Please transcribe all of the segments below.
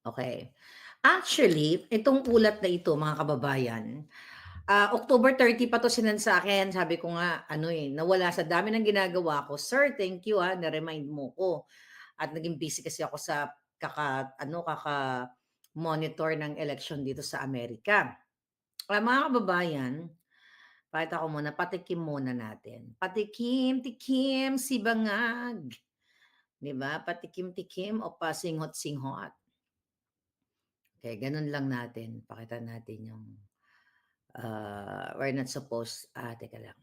Okay. Actually, itong ulat na ito mga kababayan, October 30 pa 'to sinend sa'kin. Sabi ko nga ano, nawala sa dami ng ginagawa ko. Sir, thank you, na-remind mo ko at naging busy kasi ako sa kaka-monitor ng election dito sa Amerika. Mga kababayan, pakita ko muna, patikim muna natin. Patikim, tikim, sibangag, 'di ba? Patikim-tikim o pasinghot-singhot. Okay, gano'n lang natin. Pakita natin yung, we're not supposed teka lang.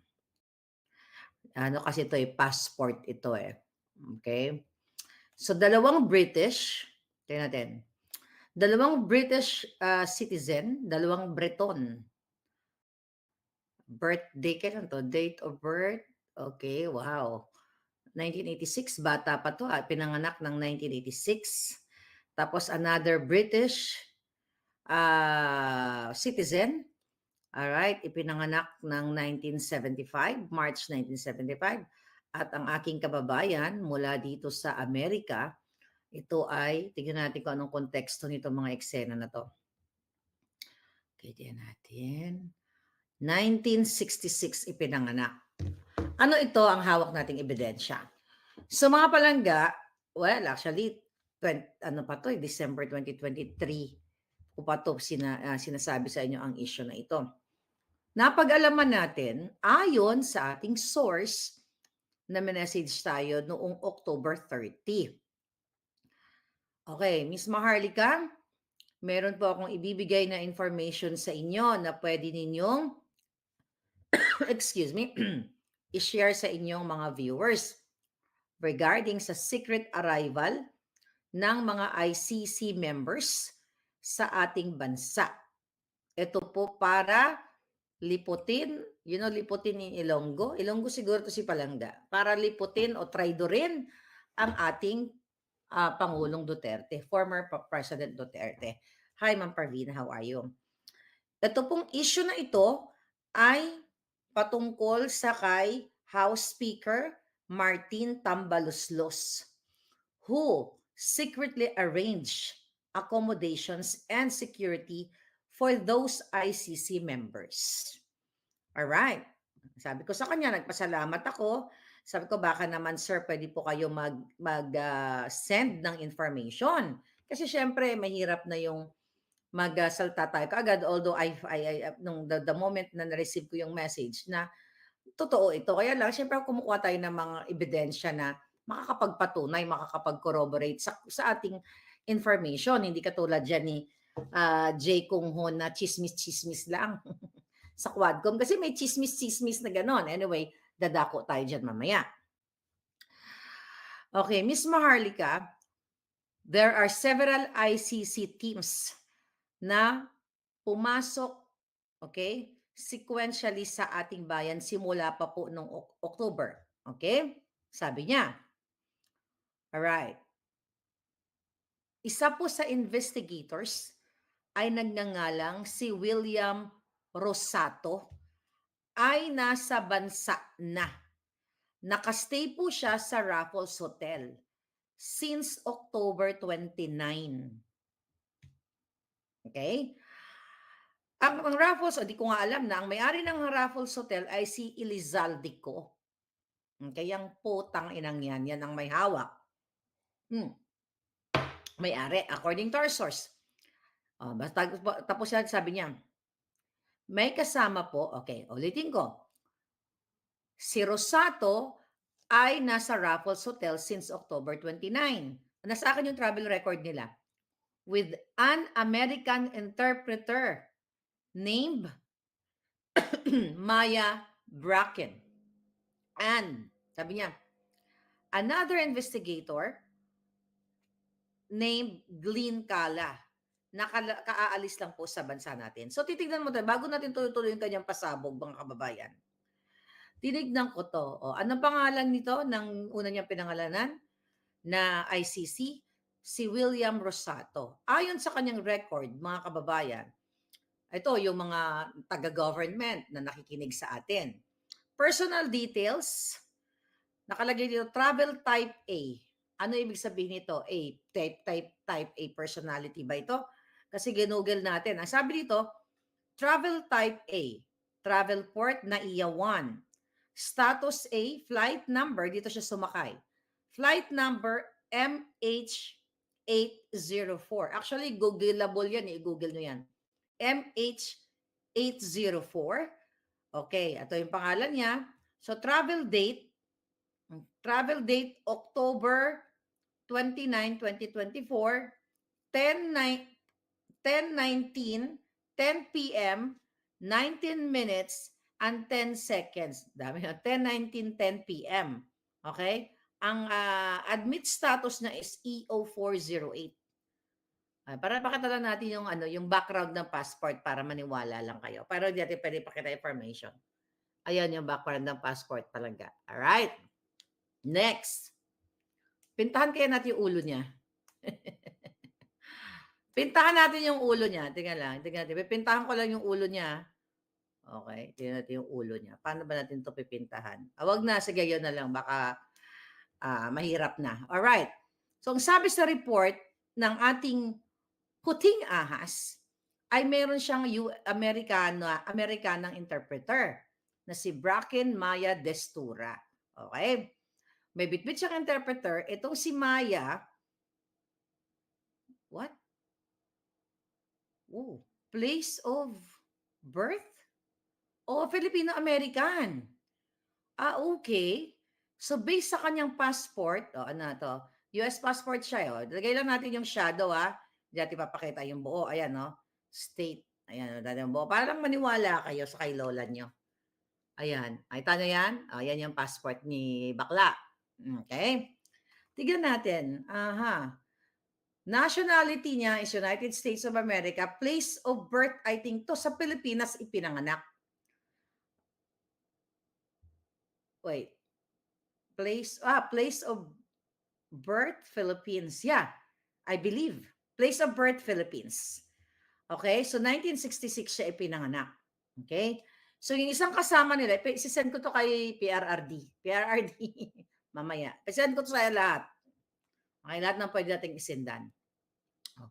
Ano kasi ito, passport ito, Okay. So, dalawang British, tingnan natin. Dalawang British, citizen, dalawang Breton. Birthday, kailan 'to? Date of birth, okay, wow. 1986, bata pa 'to, pinanganak ng 1986. Tapos another British, citizen. Alright, ipinanganak ng 1975, March 1975 at ang aking kababayan mula dito sa Amerika, ito ay tignan natin kung anong konteksto nitong mga eksena na 'to. Okey, tignan natin. 1966 ipinanganak. Ano ito ang hawak nating ebidensya? So mga palangga, well actually ano pa 'to, December 2023 ko pa 'to sinasabi sa inyo ang issue na ito. Napag-alaman natin ayon sa ating source na minessage tayo noong October 30. Okay, Miss Maharlika, meron po akong ibibigay na information sa inyo na pwede ninyong excuse me, i-share sa inyong mga viewers regarding sa secret arrival ng mga ICC members sa ating bansa. Ito po para liputin, liputin ni Ilonggo. Ilonggo siguro 'to si Palangga. Para liputin o traidorin ang ating, Pangulong Duterte, former President Duterte. Hi, Ma'am Parvina, how are you? Ito pong issue na ito ay patungkol sa kay House Speaker Martin Tambaluslos, who secretly arranged accommodations and security for those ICC members. Alright. Sabi ko sa kanya, nagpasalamat ako. Sabi ko, baka naman sir, pwede po kayo send ng information. Kasi syempre, mahirap na yung magsalita tayo kaagad. Although, nung the moment na na-receive ko yung message na totoo ito. Kaya lang, syempre, kumukuha tayo ng mga ebidensya na makakapagpatunay, makakapag-corroborate sa ating information. Hindi katulad dyan ni J. Kung Ho na chismis-chismis lang. Sa Quadcom kasi may chismis-chismis na gano'n. Anyway, dadako tayo diyan mamaya. Okay, Miss Maharlika, there are several ICC teams na pumasok, okay, sequentially sa ating bayan simula pa po nung October. Okay? Sabi niya. Alright. Isa po sa investigators ay nagngangalang si William Rosato ay nasa bansa na. Nakastay po siya sa Raffles Hotel since October 29. Okay? Ang Raffles, di ko nga alam na, ang may-ari ng Raffles Hotel ay si Elizaldico. Okay, yung putang inang yan ang may hawak. May-ari, according to our source. Tapos siya, sabi niya, may kasama po, okay, ulitin ko. Si Rosato ay nasa Raffles Hotel since October 29. Nasa akin yung travel record nila. With an American interpreter named Maya Bracken. And, sabi niya, another investigator named Glenn Cala na kaaalis lang po sa bansa natin. So, titignan mo tayo, bago natin tuloy-tuloy yung kanyang pasabog, mga kababayan. Tinignan ko to. Anong pangalan nito ng una niyang pinangalanan na ICC? Si William Rosato. Ayon sa kanyang record, mga kababayan, ito yung mga taga-government na nakikinig sa atin. Personal details, nakalagay dito, travel type A, Ano ibig sabihin nito? A, type A personality ba ito? Kasi ginugol natin. Ang sabi dito, travel type A, travel port NAIA 1. Status A, flight number, dito siya sumakay. Flight number MH804. Actually, Googleable yan. I-Google nyo yan. MH804. Okay, ito yung pangalan niya. So, travel date October 29, 2024, 10:19, 10 p.m., 19 minutes, and 10 seconds. Dami na. 10:19, 10 p.m. Okay? Ang admit status na is EO408. Para pakita lang natin yung yung background ng passport para maniwala lang kayo. Pero hindi natin pwede pakita information. Ayan yung background ng passport talaga. Alright. Next. Pintahan kaya natin yung ulo niya. Pintahan natin yung ulo niya. Tingnan lang. Tingnan natin. Pipintahan ko lang yung ulo niya. Okay. Tingnan natin yung ulo niya. Paano ba natin ito pipintahan? Wag na. Sige, yun na lang. Baka mahirap na. Alright. So, ang sabi sa report ng ating puting ahas ay meron siyang Amerikanang interpreter na si Bracken Maya Destura. Okay? May bitbit siyang interpreter. Itong si Maya, what? Oh, place of birth? Oh, Filipino-American. Okay. So, based sa kanyang passport, ano to? US passport siya. Lagay lang natin yung shadow, Hindi natin papakita yung buo. Ayan, State. Ayan, dati yung buo. Para lang maniwala kayo sa kay lola nyo. Ayan. Ay, tanya yan? Ayan yung passport ni Bakla. Okay. Tignan natin. Aha. Nationality niya is United States of America. Place of birth, I think to sa Pilipinas ipinanganak. Wait. Place of birth, Philippines. Yeah, I believe. Place of birth, Philippines. Okay, so 1966 siya ipinanganak. Okay, so yung isang kasama nila, isisend ko to kay PRRD. Mamaya. Isend ko to sa lahat. Okay, lahat ng pwede nating isendan.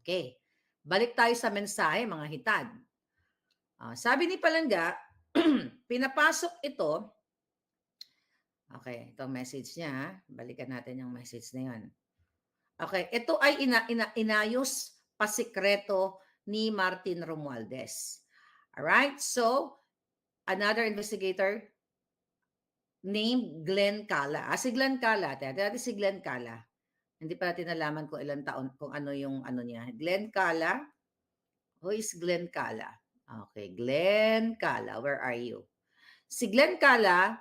Okay, balik tayo sa mensahe, mga hitad. Sabi ni Palangga, pinapasok ito. Okay, itong message niya. Balikan natin yung message na yun. Okay, ito ay inayos pasikreto ni Martin Romualdez. Alright, so another investigator named Glenn Cala. Si Glenn Cala, si Glenn Cala. Hindi pa natin nalaman kung ilang taon, kung ano yung niya. Glenn Cala. Who is Glenn Cala? Okay, Glenn Cala, where are you? Si Glenn Cala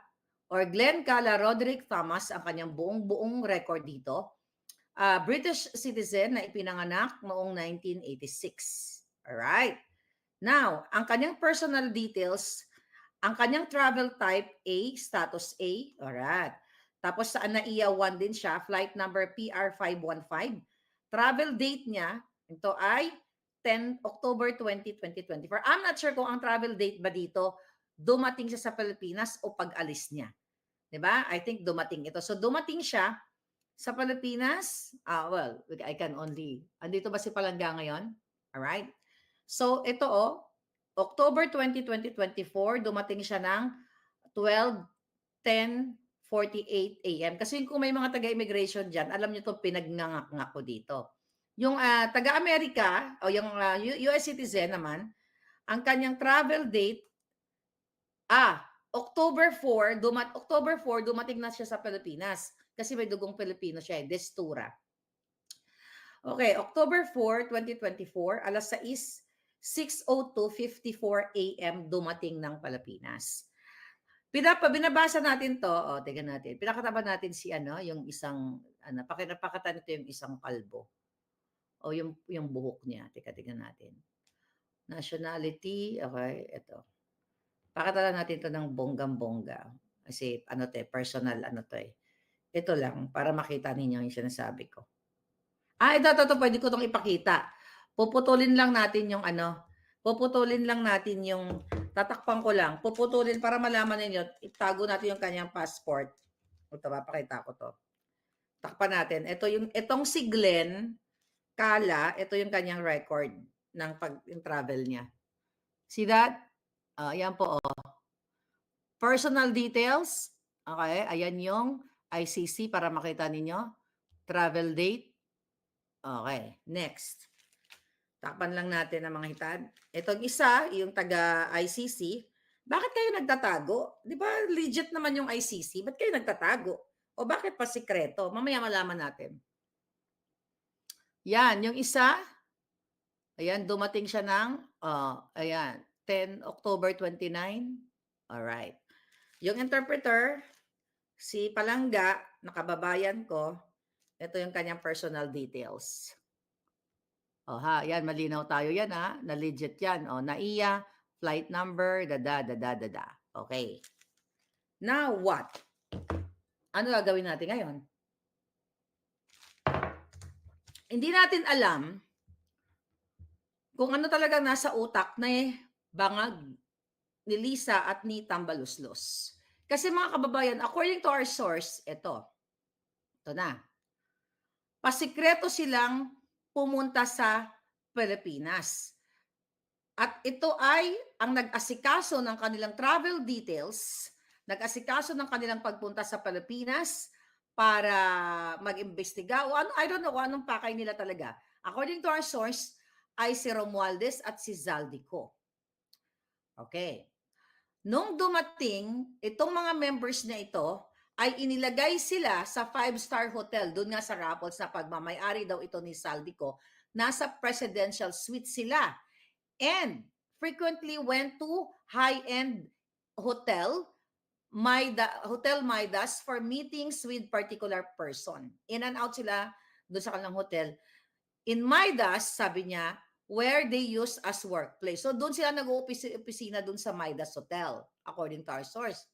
or Glenn Cala Roderick Thomas, ang kanyang buong record dito. British citizen na ipinanganak noong 1986. Alright. Now, ang kanyang personal details, ang kanyang travel type A, status A. Alright. Tapos sa NAIA 1 din siya, flight number PR515. Travel date niya, ito ay 10 October 20, 2024. I'm not sure kung ang travel date ba dito, dumating siya sa Pilipinas o pag-alis niya. Diba? I think dumating ito. So dumating siya sa Pilipinas. Well, I can only, andito ba si Palangga ngayon? Alright? So ito October 20, 2024, dumating siya ng 12:10:48 a.m. Kasi kung may mga taga-immigration dyan, alam nyo itong pinagnangak ko dito. Yung taga-Amerika o yung US citizen naman, ang kanyang travel date, October 4, dumating na siya sa Pilipinas. Kasi may dugong Pilipino siya, Destura. Okay, October 4, 2024, alas 6:02:54 a.m. dumating ng Pilipinas. Binabasa natin to, tingnan natin. Pinakataban natin si yung isang pakita nito yung isang kalbo. O yung buhok niya. Tingnan natin. Nationality, okay, ito. Pakita lang natin to ng bonggang-bongga. Kasi personal Ito lang para makita ninyo yung sinasabi ko. Ito pwede ko tong ipakita. Puputulin lang natin yung tatakpan ko lang. Puputulin para malaman ninyo, itago natin yung kanyang passport. Ito, papakita ko to. Takpan natin. Itong si Glenn Kala, ito yung kanyang record ng pag-travel niya. See that? Ayan po. Personal details. Okay, ayan yung ICC para makita ninyo. Travel date. Okay, next. Takpan lang natin ang mga hitad. Itong isa, yung taga-ICC, bakit kayo nagtatago? Di ba legit naman yung ICC? Ba't kayo nagtatago? O bakit pa sikreto? Mamaya malaman natin. Yan, yung isa, ayan, dumating siya ng, ayan, 10 October 29. Alright. Yung interpreter, si Palangga, nakababayan ko, ito yung kanyang personal details. Yan, malinaw tayo yan na legit yan. NAIA, flight number, dada. Okay. Now what? Ano gagawin natin ngayon? Hindi natin alam kung ano talaga nasa utak na bangag ni Lisa at ni Tambaluslos. Kasi mga kababayan, according to our source, ito na. Pasikreto silang pumunta sa Pilipinas. At ito ay ang nag-asikaso ng kanilang travel details, nag-asikaso ng kanilang pagpunta sa Pilipinas para mag-imbestiga o ano, I don't know anong pakay nila talaga. According to our source, ay si Romualdez at si Zaldico. Okay. Nung dumating, itong mga members na ito, ay inilagay sila sa 5-star hotel, doon nga sa Raffles na pagmamayari daw ito ni Zaldico, nasa presidential suite sila. And frequently went to high-end hotel, Hotel Midas for meetings with particular person. In and out sila doon sa kanilang hotel. In Midas, sabi niya, where they use as workplace. So doon sila nag-uopisina doon sa Midas Hotel, according to our source.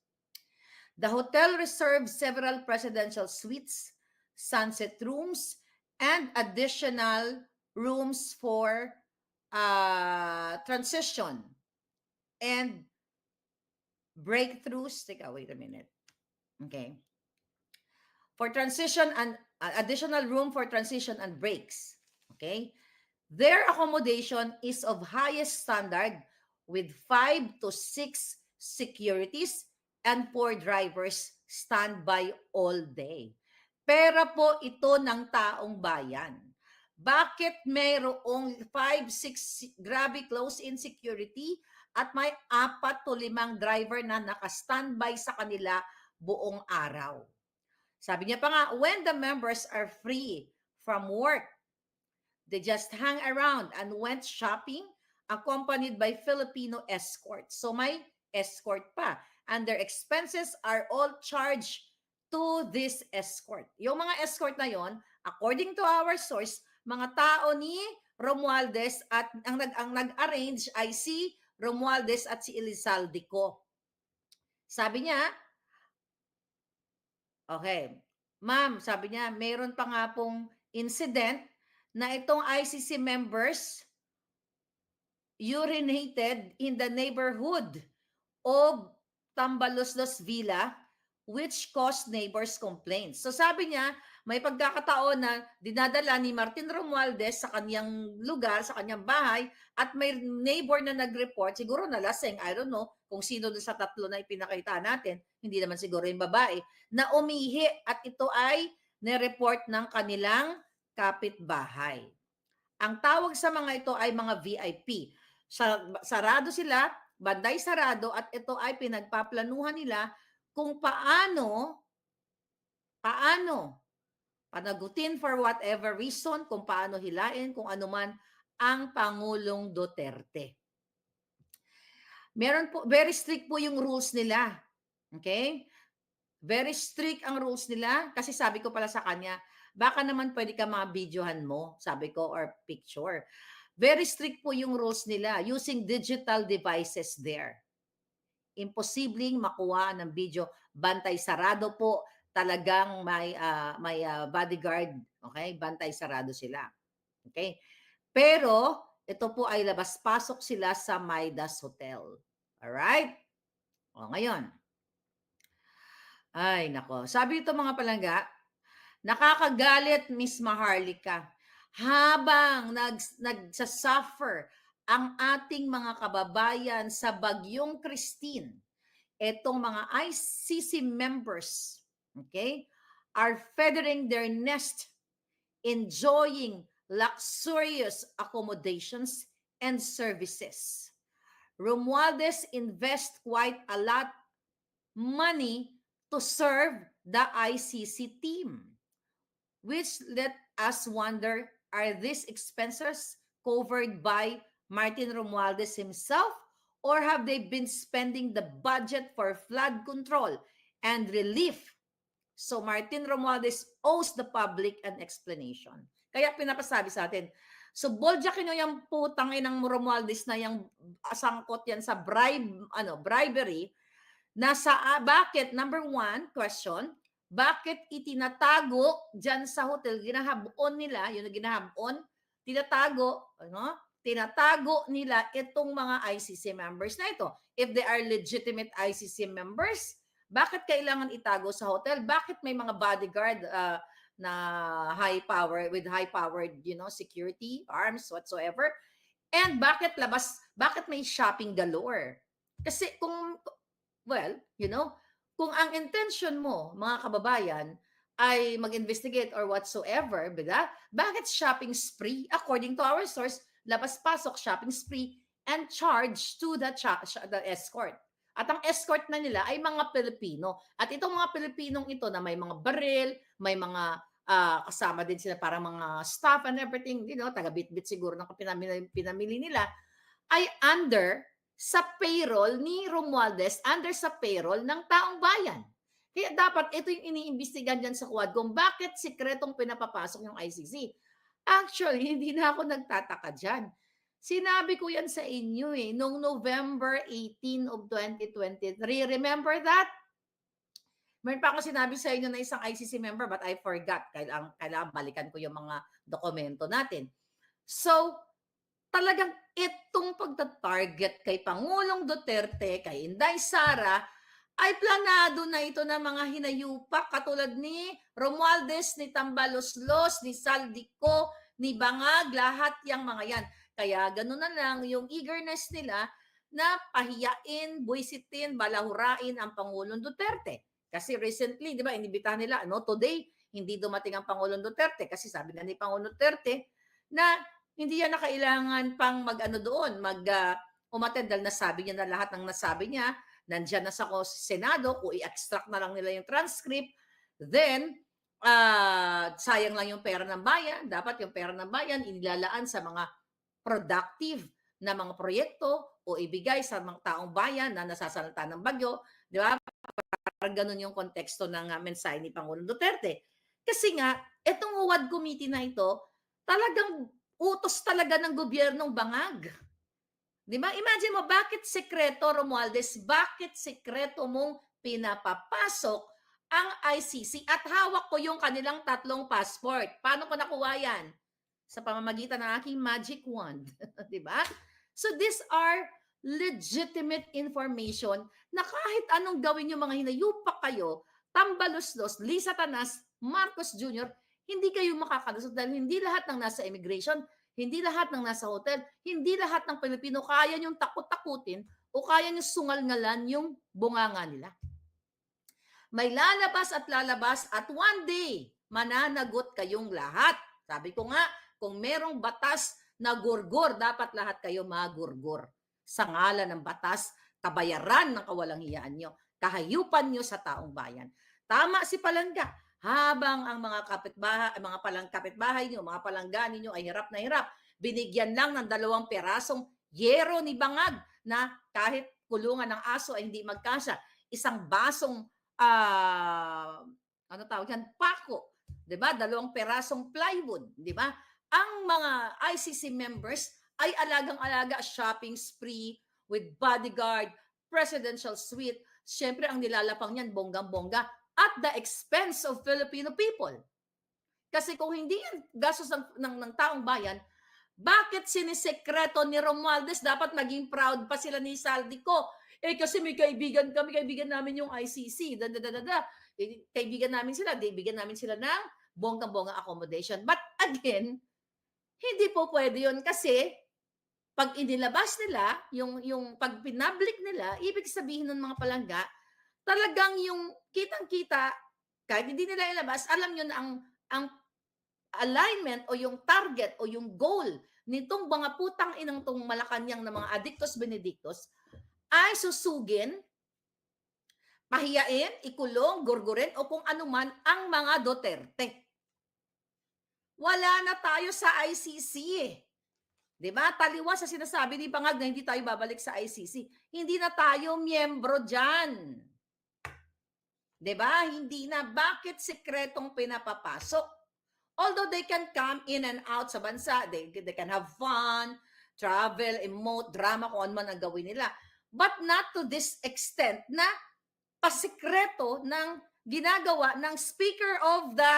The hotel reserves several presidential suites, sunset rooms, and additional rooms for transition and breakthroughs. Wait a minute. Okay. For transition and additional room for transition and breaks. Okay. Their accommodation is of highest standard with 5 to 6 securities and 4 drivers standby all day. Pera po ito ng taong bayan. Bakit mayroong 5, 6, grabe close-in security at may 4 to 5 driver na naka-standby sa kanila buong araw? Sabi niya pa nga, when the members are free from work, they just hang around and went shopping accompanied by Filipino escorts. So may escort pa. And their expenses are all charged to this escort. Yung mga escort na yon, according to our source, mga tao ni Romualdez at ang nag-arrange ay si Romualdez at si Elizaldico. Sabi niya, okay, ma'am, sabi niya, mayroon pa nga pong incident na itong ICC members urinated in the neighborhood of Tambaluslos Villa, which caused neighbors' complaints. So sabi niya, may pagkakataon na dinadala ni Martin Romualdez sa kanyang lugar, sa kanyang bahay, at may neighbor na nag-report, siguro nalasing, I don't know, kung sino doon sa tatlo na ipinakita natin, hindi naman siguro yung babae, na umihi at ito ay nireport ng kanilang kapitbahay. Ang tawag sa mga ito ay mga VIP. Sarado sila, banday sarado, at ito ay pinagpaplanuhan nila kung paano panagutin for whatever reason, kung paano hilain, kung ano man ang Pangulong Duterte. Meron po, very strict po yung rules nila. Okay? Very strict ang rules nila kasi sabi ko pala sa kanya, baka naman pwede ka mga-videohan mo, sabi ko, or picture. Very strict po yung rules nila using digital devices there. Imposibleng makuha ng video. Bantay sarado po. Talagang may bodyguard. Okay? Bantay sarado sila. Okay? Pero, ito po ay labas-pasok sila sa Midas Hotel. Alright? O, ngayon. Ay, nako. Sabi ito mga palangga, Nakakagalit, Miss Maharlika. Habang nagsasuffer ang ating mga kababayan sa Bagyong Christine, etong mga ICC members, okay, are feathering their nest, enjoying luxurious accommodations and services. Romualdez invest quite a lot money to serve the ICC team, which let us wonder, are these expenses covered by Martin Romualdez himself, or have they been spending the budget for flood control and relief? So Martin Romualdez owes the public an explanation. Kaya pinapasabi sa atin, so boljakin nyo yung putang inang Romualdez na yung sangkot yan sa bribery. Bakit, number one, question, bakit itinatago dyan sa hotel, ginahabon nila, yun na ginahabon, tinatago nila itong mga ICC members na ito. If they are legitimate ICC members, bakit kailangan itago sa hotel? Bakit may mga bodyguard na with high powered, security, arms, whatsoever? And bakit may shopping galore? Kasi well, kung ang intention mo, mga kababayan, ay mag-investigate or whatsoever, bakit shopping spree? According to our source, labas-pasok shopping spree and charge to the escort. At ang escort na nila ay mga Pilipino. At itong mga Pilipinong ito na may mga baril, may mga kasama din sila para mga staff and everything, taga-bit-bit siguro ng pinamili nila, ay under sa payroll ni Romualdez, under sa payroll ng taong bayan. Kaya dapat ito yung iniimbestigahan dyan sa Quad kung bakit sikretong pinapapasok yung ICC. Actually, hindi na ako nagtataka dyan. Sinabi ko yan sa inyo noong November 18 of 2023. Remember that? Meron pa ako sinabi sa inyo na isang ICC member but I forgot. Kailangan balikan ko yung mga dokumento natin. So, talagang itong pagta-target kay Pangulong Duterte, kay Inday Sara, ay planado na ito ng mga hinayupak katulad ni Romualdez, ni Tambaloslos, ni Saldico, ni Bangag, lahat yung mga yan. Kaya gano'n na lang yung eagerness nila na pahiyain, buwisitin, balahurain ang Pangulong Duterte. Kasi recently, di ba, inibitahan nila, today, hindi dumating ang Pangulong Duterte kasi sabi na ni Pangulong Duterte na hindi yan na kailangan pang umattend dahil nasabi niya na lahat ng nasabi niya, nandiyan na sa Senado, kung i-extract na lang nila yung transcript, then, sayang lang yung pera ng bayan. Dapat yung pera ng bayan inilalaan sa mga productive na mga proyekto o ibigay sa mga taong bayan na nasasalanta ng bagyo. Di ba? Parang ganun yung konteksto ng mensahe ni Pangulong Duterte. Kasi nga, itong UWAD committee na ito, talagang utos talaga ng gobyernong Bangag. Di ba? Imagine mo, bakit sekreto, Romualdez, bakit sekreto mong pinapapasok ang ICC at hawak ko yung kanilang 3 passport? Paano ko nakuha yan? Sa pamamagitan ng aking magic wand. Di ba? So these are legitimate information na kahit anong gawin yung mga hinayupak kayo, Tambaloslos, Lisa Tanas, Marcos Jr., hindi kayo makakalusot dahil hindi lahat ng nasa immigration, hindi lahat ng nasa hotel, hindi lahat ng Pilipino kaya niyong takot-takutin o kaya niyong sungal-ngalan yung bunganga nila. May lalabas at one day, mananagot kayong lahat. Sabi ko nga, kung merong batas na gurgur, dapat lahat kayo magurgur. Sa ngalan ng batas, kabayaran ng kawalang hiyaan nyo, kahayupan nyo sa taong bayan. Tama si Palangga. Habang ang mga kapitbahay niyo, mga palangga niyo ay hirap na hirap, binigyan lang ng 2 perasong yero ni Bangag na kahit kulungan ng aso ay hindi magkasya. Isang basong pako, 'di ba? 2 perasong plywood, 'di ba? Ang mga ICC members ay alagang-alaga, shopping spree with bodyguard, presidential suite. Siyempre ang nilalapang niyan bonggang-bongga at the expense of Filipino people. Kasi kung hindi yan gastos ng taong bayan, bakit sinisekreto ni Romualdez? Dapat maging proud pa sila ni Saldico. Kasi may kaibigan namin yung ICC. Kaibigan namin sila, bigyan namin sila ng bonggang-bonggang accommodation. But again, hindi po pwede yun kasi pag inilabas nila, yung pag pinablik nila, ibig sabihin ng mga palangga, talagang yung kitang-kita, kahit hindi nila ilabas, alam nyo na ang alignment o yung target o yung goal nitong mga putang inang tong Malacanang na mga adictos benedictos ay susugin, pahiyain, ikulong, gurgurin o kung anuman ang mga Duterte. Wala na tayo sa ICC eh. 'Di ba? Taliwas sa sinasabi ni Bangag na hindi tayo babalik sa ICC. Hindi na tayo miyembro diyan. 'Di ba? Hindi na. Bakit sekretong pinapapasok? Although they can come in and out sa bansa, they can have fun, travel, emote, drama, kung ano man ang gawin nila. But not to this extent na pasikreto ng ginagawa ng Speaker of the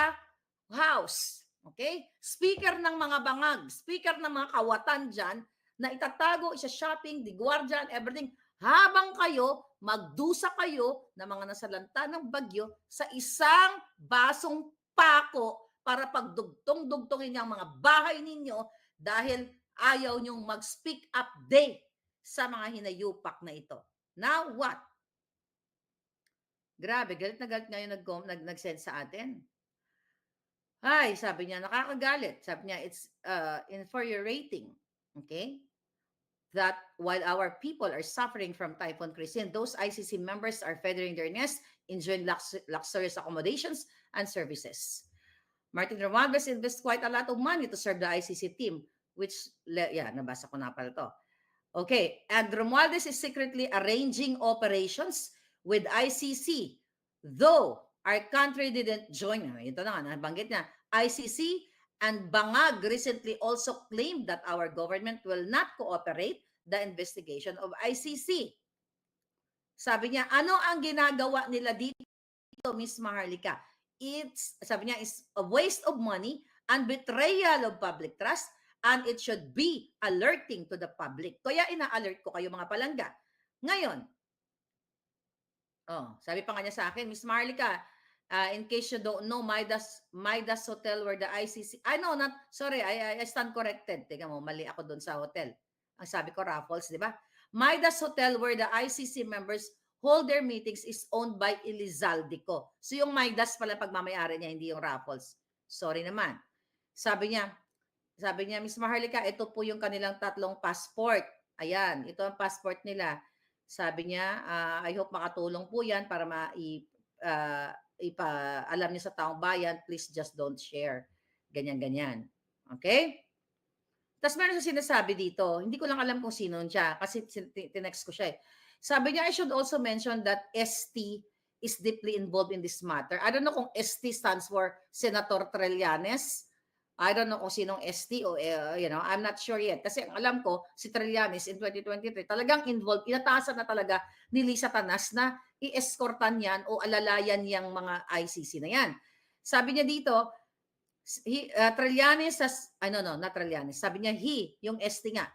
House. Okay? Speaker ng mga bangag, speaker ng mga kawatan dyan, na itatago, isa-shopping, di gwardiya, everything, habang kayo, magdusa kayo na mga nasalanta ng bagyo sa isang basong pako para pagdugtong-dugtongin niya ang mga bahay ninyo dahil ayaw niyong mag-speak up day sa mga hinayupak na ito. Now what? Grabe, galit na galit ngayon nag-send sa atin. Ay, sabi niya, nakakagalit. Sabi niya, it's infuriating. Okay? That while our people are suffering from Typhoon Christine, those ICC members are feathering their nests, enjoying luxurious accommodations and services. Martin Romualdez invests quite a lot of money to serve the ICC team, which, nabasa ko na pala to. Okay, and Romualdez is secretly arranging operations with ICC, though our country didn't join. Ito na nga, nabanggit niya. ICC and Bangag recently also claimed that our government will not cooperate the investigation of ICC. Sabi niya, ano ang ginagawa nila dito, Miss Maharlika? Sabi niya, is a waste of money and betrayal of public trust, and it should be alerting to the public. Kaya ina-alert ko kayo mga palangga. Ngayon, sabi pa nga niya sa akin, Miss Maharlika, in case you don't know, Midas Hotel where the ICC, I stand corrected. Teka mo, mali ako doon sa hotel. Ang sabi ko, Raffles, di ba? Midas Hotel where the ICC members hold their meetings is owned by Elizaldico. So yung Midas pala pagmamayari niya, hindi yung Raffles. Sorry naman. Sabi niya, Miss Maharlika, ito po yung kanilang 3 passport. Ayan, ito ang passport nila. Sabi niya, I hope makatulong po yan para ipaalam niyo sa taong bayan, please just don't share. Ganyan-ganyan. Okay? Tapos meron siya sinasabi dito, hindi ko lang alam kung sino siya kasi tinext ko siya eh. Sabi niya, I should also mention that ST is deeply involved in this matter. I don't know kung ST stands for Senator Trillanes. I don't know kung sinong ST o, I'm not sure yet. Kasi ang alam ko, si Trillanes in 2023, talagang involved, inatasan na talaga ni Lisa Tanas na i-escortan yan o alalayan yung mga ICC na yan. Sabi niya dito, Trillanes has, not Trillanes. Sabi niya, yung ST nga,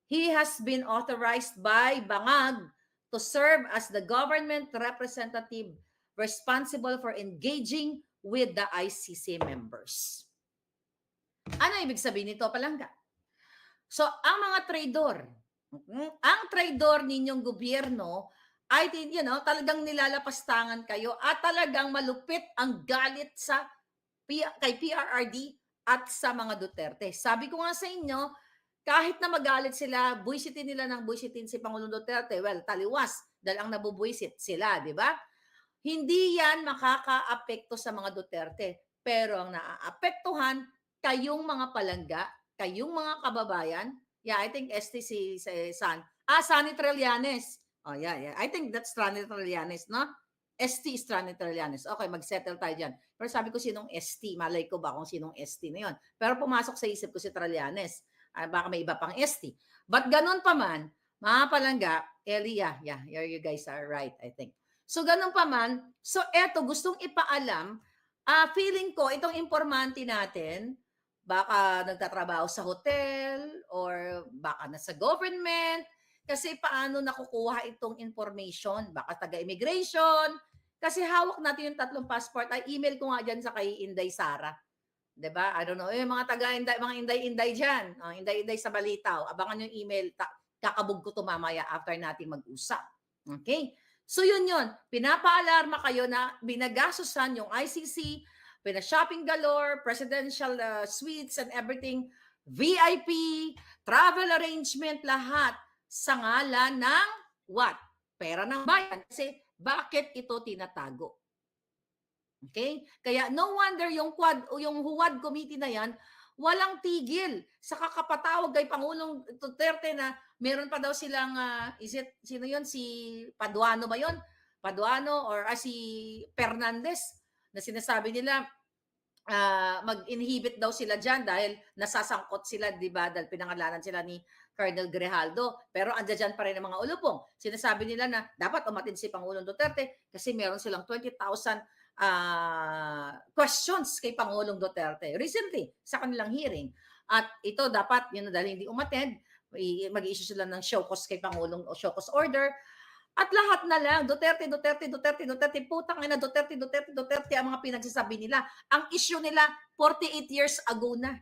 he has been authorized by Bangag to serve as the government representative responsible for engaging with the ICC members. Ano ibig sabihin nito, palangga? So, ang mga traidor ninyong gobyerno ay, talagang nilalapastangan kayo at talagang malupit ang galit kay PRRD at sa mga Duterte. Sabi ko nga sa inyo, kahit na magalit sila, buwisitin nila ng buwisitin si Pangulong Duterte, well, taliwas, dahil ang nabubuwisit sila, di ba? Hindi yan makaka-apekto sa mga Duterte. Pero ang naaapektuhan, kayong mga palangga, kayong mga kababayan, I think ST Sunny Trillanes. I think that's Sunny Trillanes, no? ST is Sunny Trillanes. Okay, mag-settle tayo dyan. Pero sabi ko sinong ST, malay ko ba kung sinong ST na yun. Pero pumasok sa isip ko si Trillanes. Baka may iba pang ST. But ganun pa man, mga palangga, Elia, you guys are right, I think. So ganun pa man, so eto, gustong ipaalam, feeling ko, itong informante natin, baka nagtatrabaho sa hotel or baka nasa government, kasi paano nakukuha itong information? Baka taga-immigration, Kasi hawak natin yung 3 passport. Ay, email ko nga dyan sa kay Inday Sara. 'Di ba? I don't know. Mga taga-Inday, mga Inday-Inday diyan. Inday-Inday sa Balitaw. Abangan yung email. Kakabog ko to mamaya after natin mag-usap. Okay? So yun yun. Pinapaalarma kayo na binagastusan yung ICC, pina-shopping galore, presidential suites and everything, VIP, travel arrangement, lahat sa ngalan ng what? Pera ng bayan. Kasi bakit ito tinatago? Okay? Kaya no wonder yung Huwad committee na yan, walang tigil sa kakapatawag kay Pangulong Duterte na meron pa daw silang, sino yun? Si Paduano ba yun? Paduano or si Fernandez na sinasabi nila mag-inhibit daw sila dyan dahil nasasangkot sila, di ba? Dahil pinangalanan sila ni Colonel Grijaldo. Pero andyan dyan pa rin ang mga ulupong. Sinasabi nila na dapat umatid si Pangulong Duterte kasi meron silang 20,000 questions kay Pangulong Duterte recently sa kanilang hearing. At ito dapat, yun dahil hindi umattend, mag-i-issue sila ng show cause kay Pangulong o show cause order. At lahat na lang, Duterte, putang ina, Duterte ang mga pinagsasabi nila. Ang issue nila, 48 years ago na.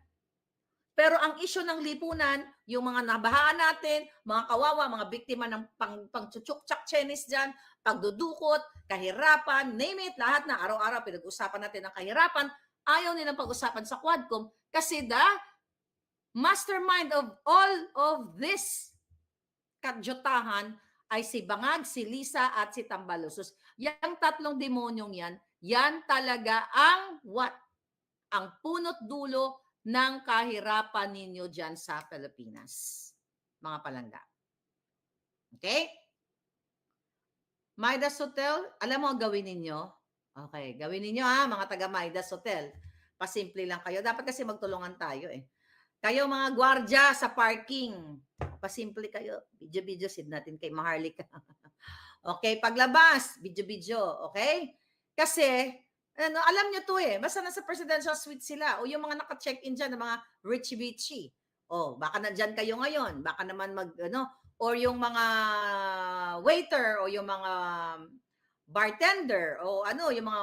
Pero ang issue ng lipunan, yung mga nabahaan natin, mga kawawa, mga biktima ng pang-chuchuk-chak Chinese dyan, pagdudukot, kahirapan, name it, lahat na araw-araw pinag-usapan natin ng kahirapan, ayaw nilang pag-usapan sa Quadcom kasi the mastermind of all of this kadyutahan ay si Bangag, si Lisa, at si Tambalusos. Yang tatlong demonyong yan, yan talaga ang what? Ang punot dulo ng kahirapan ninyo dyan sa Pilipinas. Mga palangga. Okay? Midas Hotel, alam mo ang gawin ninyo? Okay, gawin ninyo mga taga Midas Hotel. Pasimple lang kayo. Dapat kasi magtulungan tayo Kayo mga gwardya sa parking, pasimple kayo. Video-video sid natin kay Maharlika. Okay, paglabas, video-video, okay? Kasi, alam nyo to basta nasa presidential suite sila o yung mga naka-check-in dyan ng mga richy-bitchy. Baka nandyan kayo ngayon. Baka naman or yung mga waiter o yung mga bartender o yung mga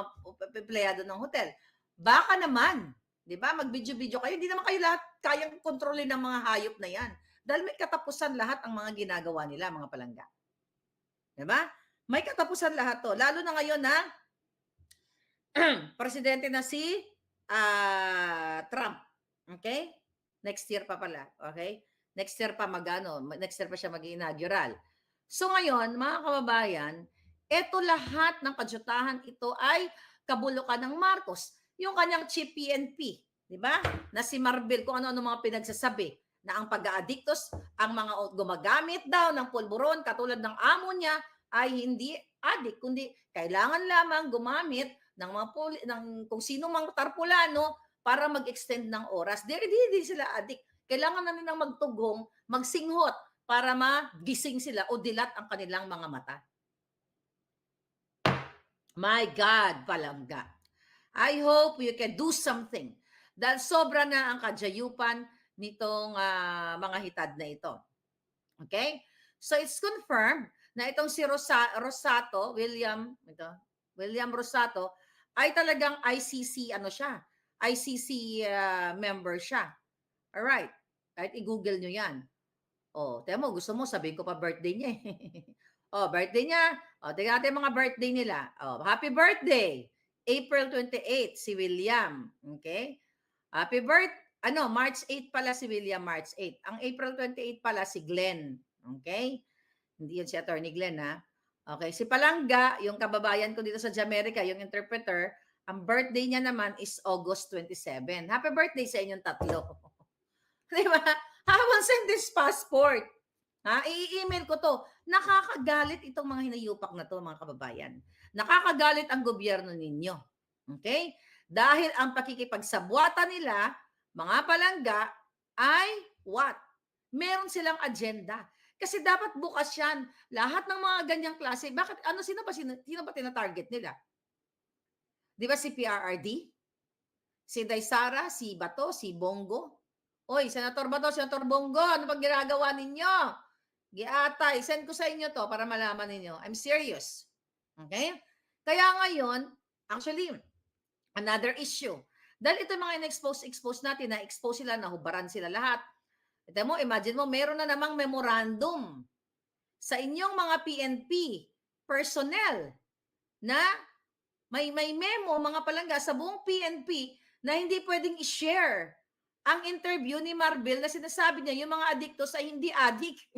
empleyado ng hotel. Baka naman, di ba? Mag-video-video kayo. Hindi naman kayo lahat kayang kontrolin ng mga hayop na yan. Dahil may katapusan lahat ang mga ginagawa nila, mga palangga. Di ba? May katapusan lahat to. Lalo na ngayon na presidente na si Trump. Okay? Next year pa pala. Okay? Next year pa next year pa siya mag-inaugural. So ngayon, mga kababayan, eto lahat ng kadyutahan ito ay kabulukan ng Marcos. Yung kanyang chief PNP, di ba? Na si Marbil, kung ano-ano mga pinagsasabi na ang pag-aadiktos, ang mga gumagamit daw ng pulburon katulad ng amo niya ay hindi adik, kundi kailangan lamang gumamit ng mga kung sino mang tarpulano para mag-extend ng oras. Di sila adik. Kailangan na nilang magtugong, magsinghot para magising sila o dilat ang kanilang mga mata. My God, palangga. I hope you can do something. Dahil sobra na ang kadyayupan nitong mga hitad na ito. Okay? So it's confirmed na itong si William Rosato, ay talagang ICC, ICC member siya. Alright. Kahit i-google nyo yan. Temo, gusto mo, sabihin ko pa birthday niya birthday niya. Tingnan natin mga birthday nila. Happy birthday! April 28, si William. Okay? Happy birthday. March 8 pala si William, March 8. Ang April 28 pala si Glenn. Okay? Hindi yun si Attorney Glenn, Okay, si Palangga, yung kababayan ko dito sa Jamaica, yung interpreter, ang birthday niya naman is August 27. Happy birthday sa inyong tatlo. Di ba? I will send this passport. I-email ko to. Nakakagalit itong mga hinayupak na to, mga kababayan. Nakakagalit ang gobyerno ninyo. Okay? Dahil ang pakikipagsabwata nila, mga palangga, ay what? Meron silang agenda. Kasi dapat bukas yan. Lahat ng mga ganyang klase, bakit, sino ba tina-target nila? Di ba si PRRD? Si Daysara, si Bato, si Bongo? Oy, Senator Bato, Senator Bongo, ano pag ginagawa ninyo? Giatay, send ko sa inyo to para malaman ninyo. I'm serious. Okay? Kaya ngayon, actually, another issue. Dahil ito mga expose natin, na-expose sila, nahubaran sila lahat. Ito mo, imagine mo, meron na namang memorandum sa inyong mga PNP personnel na may memo, mga palangga, sa buong PNP na hindi pwedeng i-share ang interview ni Marbil na sinasabi niya yung mga adiktos ay hindi addict.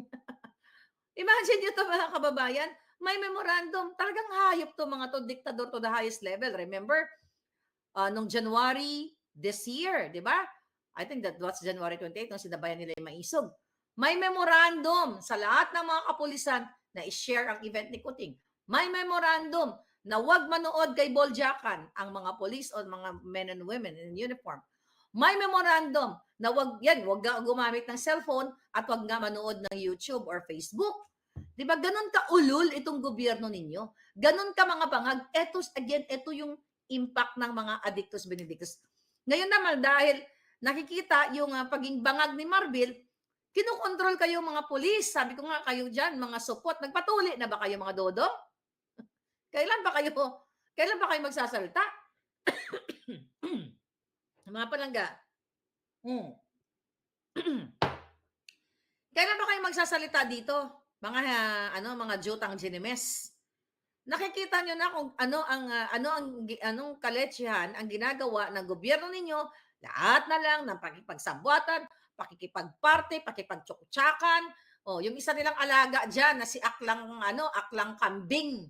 Imagine nyo to mga kababayan, may memorandum. Talagang hayop to mga to, diktador to the highest level. Remember, nung January this year, di ba? I think that was January 28 nung sinabayan nila yung Maisog. May memorandum sa lahat ng mga kapulisan na i-share ang event ni Kuting. May memorandum na wag manood kay Boljakan ang mga police o mga men and women in uniform. May memorandum na wag gumamit ng cellphone at wag nga manood ng YouTube or Facebook. 'Di ba? Ganun ka ulul itong gobyerno ninyo. Ganun ka mga bangag. Ito yung impact ng mga addictus benedictus. Ngayon naman dahil nakikita yung paging bangag ni Marbil, kinokontrol kayo mga pulis. Sabi ko nga kayo diyan, mga supot, nagpatuli na ba kayo mga dodong? Kailan ba kayo magsasalita? Mga palangga. Kailan ba kayo magsasalita dito? Mga jutang ginemes. Nakikita nyo na kung anong kaletsyahan ang ginagawa ng gobyerno ninyo, lahat na lang ng pakikipagsabwatan, pakikipagparte, pakipagtsuktsakan. Yung isa nilang alaga diyan na si Aklang Kambing.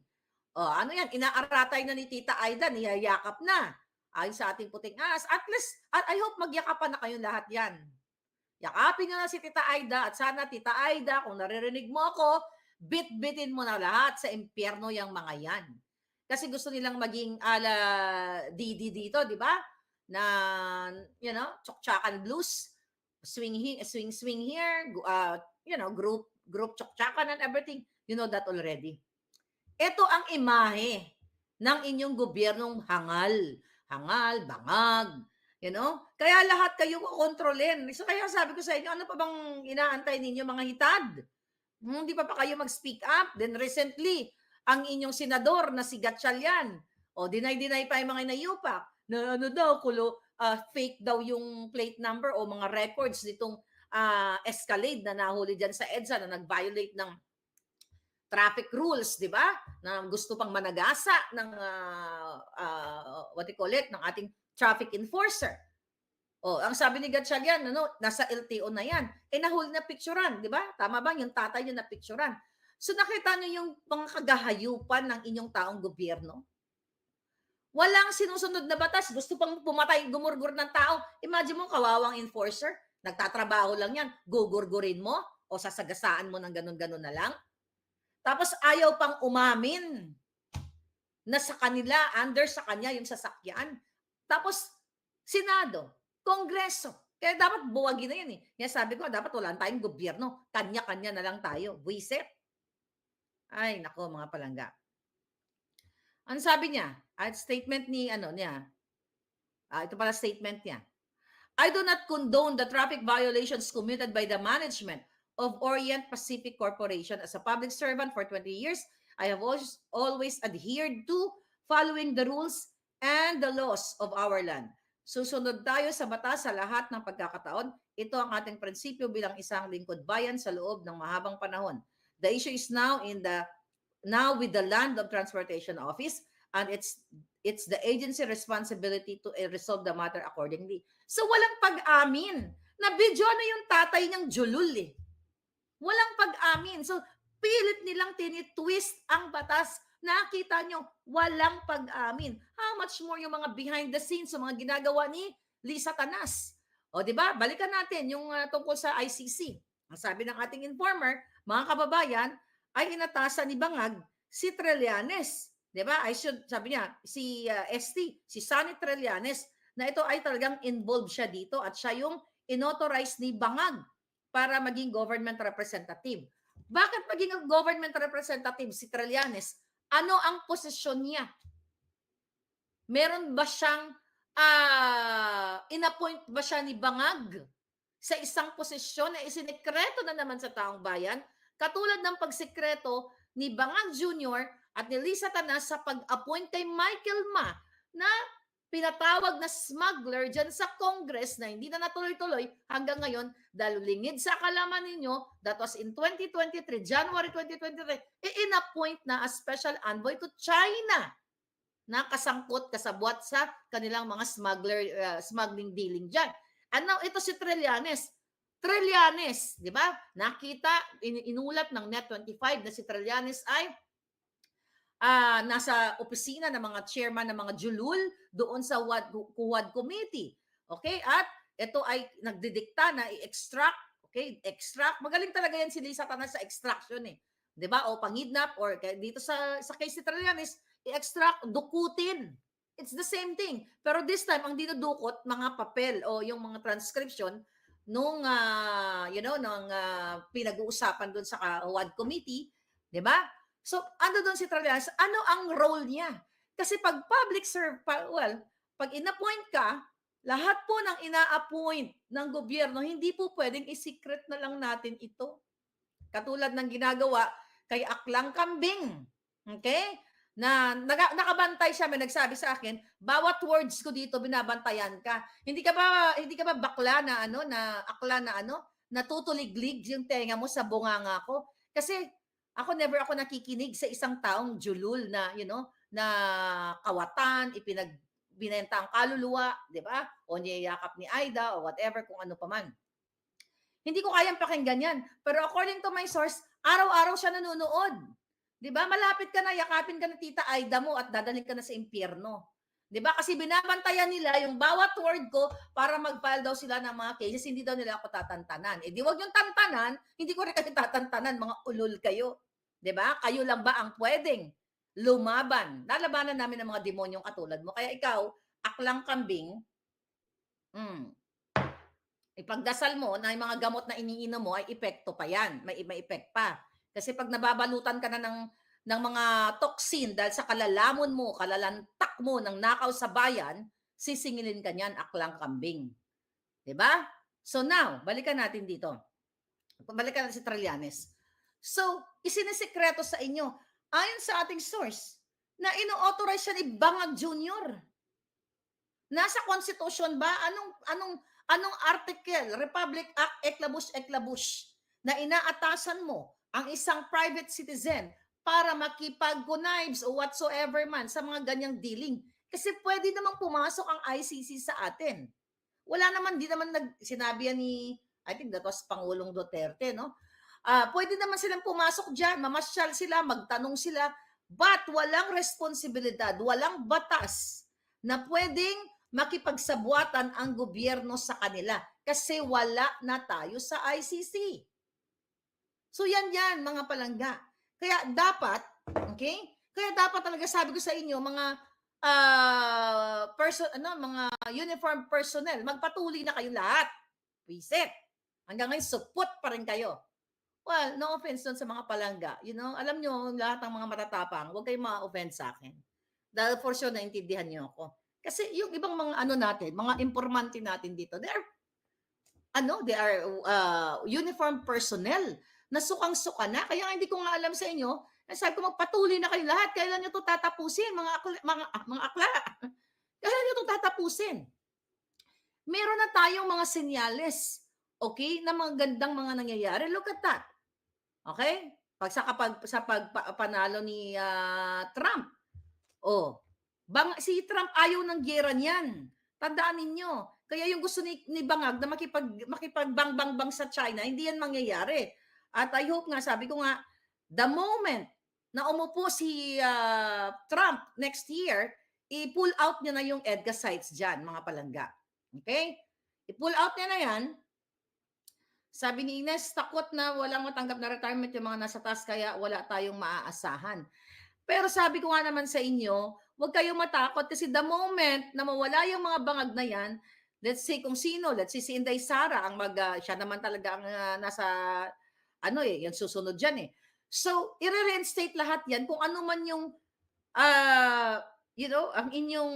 Ano yan, inaaratay na ni Tita Aida, niyayakap na. Ayon sa ating puting as. At least, I hope magyakapan na kayong lahat yan. Yakapin nyo na si Tita Aida at sana Tita Aida, kung naririnig mo ako, bit-bitin mo na lahat sa impyerno yung mga yan. Kasi gusto nilang maging ala Didi dito, di ba? Na, tsuktsakan blues, swing here, group tsuktsakan and everything. You know that already. Ito ang imahe ng inyong gobyernong hangal, bangag, Kaya lahat kayo kontrolin. So kaya sabi ko sa inyo, ano pa bang inaantay ninyo mga hitad? Hindi pa kayo mag-speak up? Then recently, ang inyong senador na si Gatchalian, deny pa yung mga inayupak, na fake daw yung plate number o mga records nitong Escalade na nahuli dyan sa EDSA na nag-violate ng traffic rules, di ba? Na gusto pang managasa ng ng ating traffic enforcer. Ang sabi ni Gatchalian, nasa LTO na yan. Nahuli na picturean, di ba? Tama ba? Yung tatay niya na picturean. So nakita niyo yung mga kagahayupan ng inyong taong gobyerno? Walang sinusunod na batas. Gusto pang pumatay, gumurgur ng tao. Imagine mo, kawawang enforcer. Nagtatrabaho lang yan. Gugurgurin mo o sasagasaan mo ng ganun-ganun na lang. Tapos ayaw pang umamin na sa kanila, under sa kanya yung sasakyan. Tapos, Senado, Kongreso. Kaya dapat buwagin na yan eh. Kaya sabi ko, dapat wala tayong gobyerno. Kanya-kanya na lang tayo. Buisit. Ay, nako mga palangga. Ano sabi niya? Statement niya. Ito pala statement niya. I do not condone the traffic violations committed by the management of Orient Pacific Corporation. As a public servant for 20 years, I have always adhered to following the rules and the laws of our land. Susunod tayo sa batas sa lahat ng pagkakataon. Ito ang ating prinsipyo bilang isang lingkod bayan sa loob ng mahabang panahon. The issue is now with the Land of Transportation Office, and it's the agency responsibility to resolve the matter accordingly. So walang pag-amin. Na-video na yung tatay niyang julul eh. Walang pag-amin. So, pilit nilang tinitwist ang batas. Nakita nyo, walang pag-amin. How much more yung mga behind the scenes, yung mga ginagawa ni Lisa Tanas. Di ba? Balikan natin yung tungkol sa ICC. Ang sabi ng ating informer, mga kababayan, ay inatasan ni Bangag si Trillanes. Di ba? Sabi niya, si ST, si Sonny Trillanes, na ito ay talagang involved siya dito at siya yung inauthorize ni Bangag para maging government representative. Bakit maging government representative si Trillanes? Ano ang posisyon niya? Meron ba siyang inappoint ba siya ni Bangag sa isang posisyon na isinekreto na naman sa taong bayan? Katulad ng pagsekreto ni Bangag Jr. at ni Lisa Tanas sa pag-appoint kay Michael Ma na pinatawag na smuggler dyan sa Congress na hindi na natuloy-tuloy hanggang ngayon dahil lingid sa kalaman ninyo, that was in 2023, January 2023, in-appoint na as special envoy to China na kasangkot, kasabwat sa kanilang mga smuggling dealing dyan. And now, ito si Trillanes, di ba? Nakita, inulat ng Net25 na si Trillanes ay nasa opisina ng mga chairman ng mga julul doon sa Quad Committee. Okay? At ito ay nagdidikta na i-extract, okay? Extract. Magaling talaga yan si Lisa Tanas sa extraction eh. 'Di ba? O pangidnap or dito sa case ni Trillanes, i-extract, dukutin. It's the same thing. Pero this time ang dinudukot mga papel o yung mga transcription nung nung pinag-uusapan doon sa Quad Committee, 'di ba? So, ano doon si Trillanes? Ano ang role niya? Kasi pag public pag in-appoint ka, lahat po ng ina-appoint ng gobyerno, hindi po pwedeng i-secret na lang natin ito. Katulad ng ginagawa kay Aklang Kambing. Okay? Na nakabantay siya, may nagsabi sa akin, bawat words ko dito binabantayan ka. Hindi ka ba bakla na akla na tutuliglig yung tenga mo sa bunganga ko? Kasi never ako nakikinig sa isang taong julul na, na kawatan, binenta ang kaluluwa, di ba? O niyayakap ni Aida o whatever, kung ano pa man. Hindi ko kayang pakinggan yan. Pero according to my source, araw-araw siya nanonood. Di ba? Malapit ka na, yakapin ka na tita Aida mo at dadalhin ka na sa impyerno. Di ba? Kasi binabantayan nila yung bawat word ko para mag-file daw sila ng mga cases, hindi daw nila ako tatantanan. Di wag yung tantanan, hindi ko rin kayo tatantanan, mga ulol kayo. Di ba? Kayo lang ba ang pwedeng lumaban? Lalabanan namin ng mga demonyong katulad mo. Kaya ikaw, Aklang Kambing, ipagdasal mo na yung mga gamot na iniinom mo ay epekto pa yan. May effect pa. Kasi pag nababalutan ka na ng mga toxin dahil sa kalalamon mo, kalalantak mo ng nakaw sa bayan, sisingilin ka niyan, Aklang Kambing. Diba? So now, balikan natin dito. Balikan natin si Trillanes. So, isinisikreto sa inyo, ayon sa ating source, na ino-authorize siya ni Bangag Jr. Nasa Constitution ba? Anong article, Republic Act, eklabush, na inaatasan mo ang isang private citizen para makipag-connives o whatsoever man sa mga ganyang dealing? Kasi pwede namang pumasok ang ICC sa atin. Wala naman, di naman sinabi yan ni, I think that was Pangulong Duterte, no? Pwede naman silang pumasok dyan, mamasyal sila, magtanong sila, but walang responsibilidad, walang batas na pwedeng makipagsabuatan ang gobyerno sa kanila kasi wala na tayo sa ICC. So yan mga palangga. Kaya dapat, okay? Kaya dapat talaga sabi ko sa inyo, mga mga uniform personnel, magpatuloy na kayo lahat. Visit. Hanggang ngayon, supot pa rin kayo. Well, no offense doon sa mga palangga. Alam nyo, lahat ng mga matatapang, huwag kayong ma-offense sa akin. Dahil for sure, naintindihan nyo ako. Kasi yung ibang mga natin, mga informante natin dito, they are uniform personnel na sukang-suka na. Kaya hindi ko nga alam sa inyo, sabi ko magpatuloy na kayo lahat. Kailan nyo ito tatapusin, mga akla? Kailan nyo ito tatapusin? Meron na tayong mga senyales, okay, na mga gandang mga nangyayari. Look at that. Okay? Sa pagpanalo ni Trump. Si Trump ayaw ng gera niyan. Tandaan ninyo. Kaya yung gusto ni Bangag na makipagbang-bang-bang sa China, hindi yan mangyayari. At I hope nga, sabi ko nga, the moment na umupo si Trump next year, i-pull out niya na yung EDGA sites dyan, mga palangga. Okay? I-pull out niya na yan. Sabi ni Ines, takot na walang matanggap na retirement yung mga nasa taas, kaya wala tayong maaasahan. Pero sabi ko nga naman sa inyo, huwag kayong matakot kasi the moment na mawala yung mga bangag na yan, let's say kung sino, let's say si Inday Sara, siya naman talaga ang nasa, yung susunod dyan eh. So, i-reinstate lahat yan kung ano man yung, ang inyong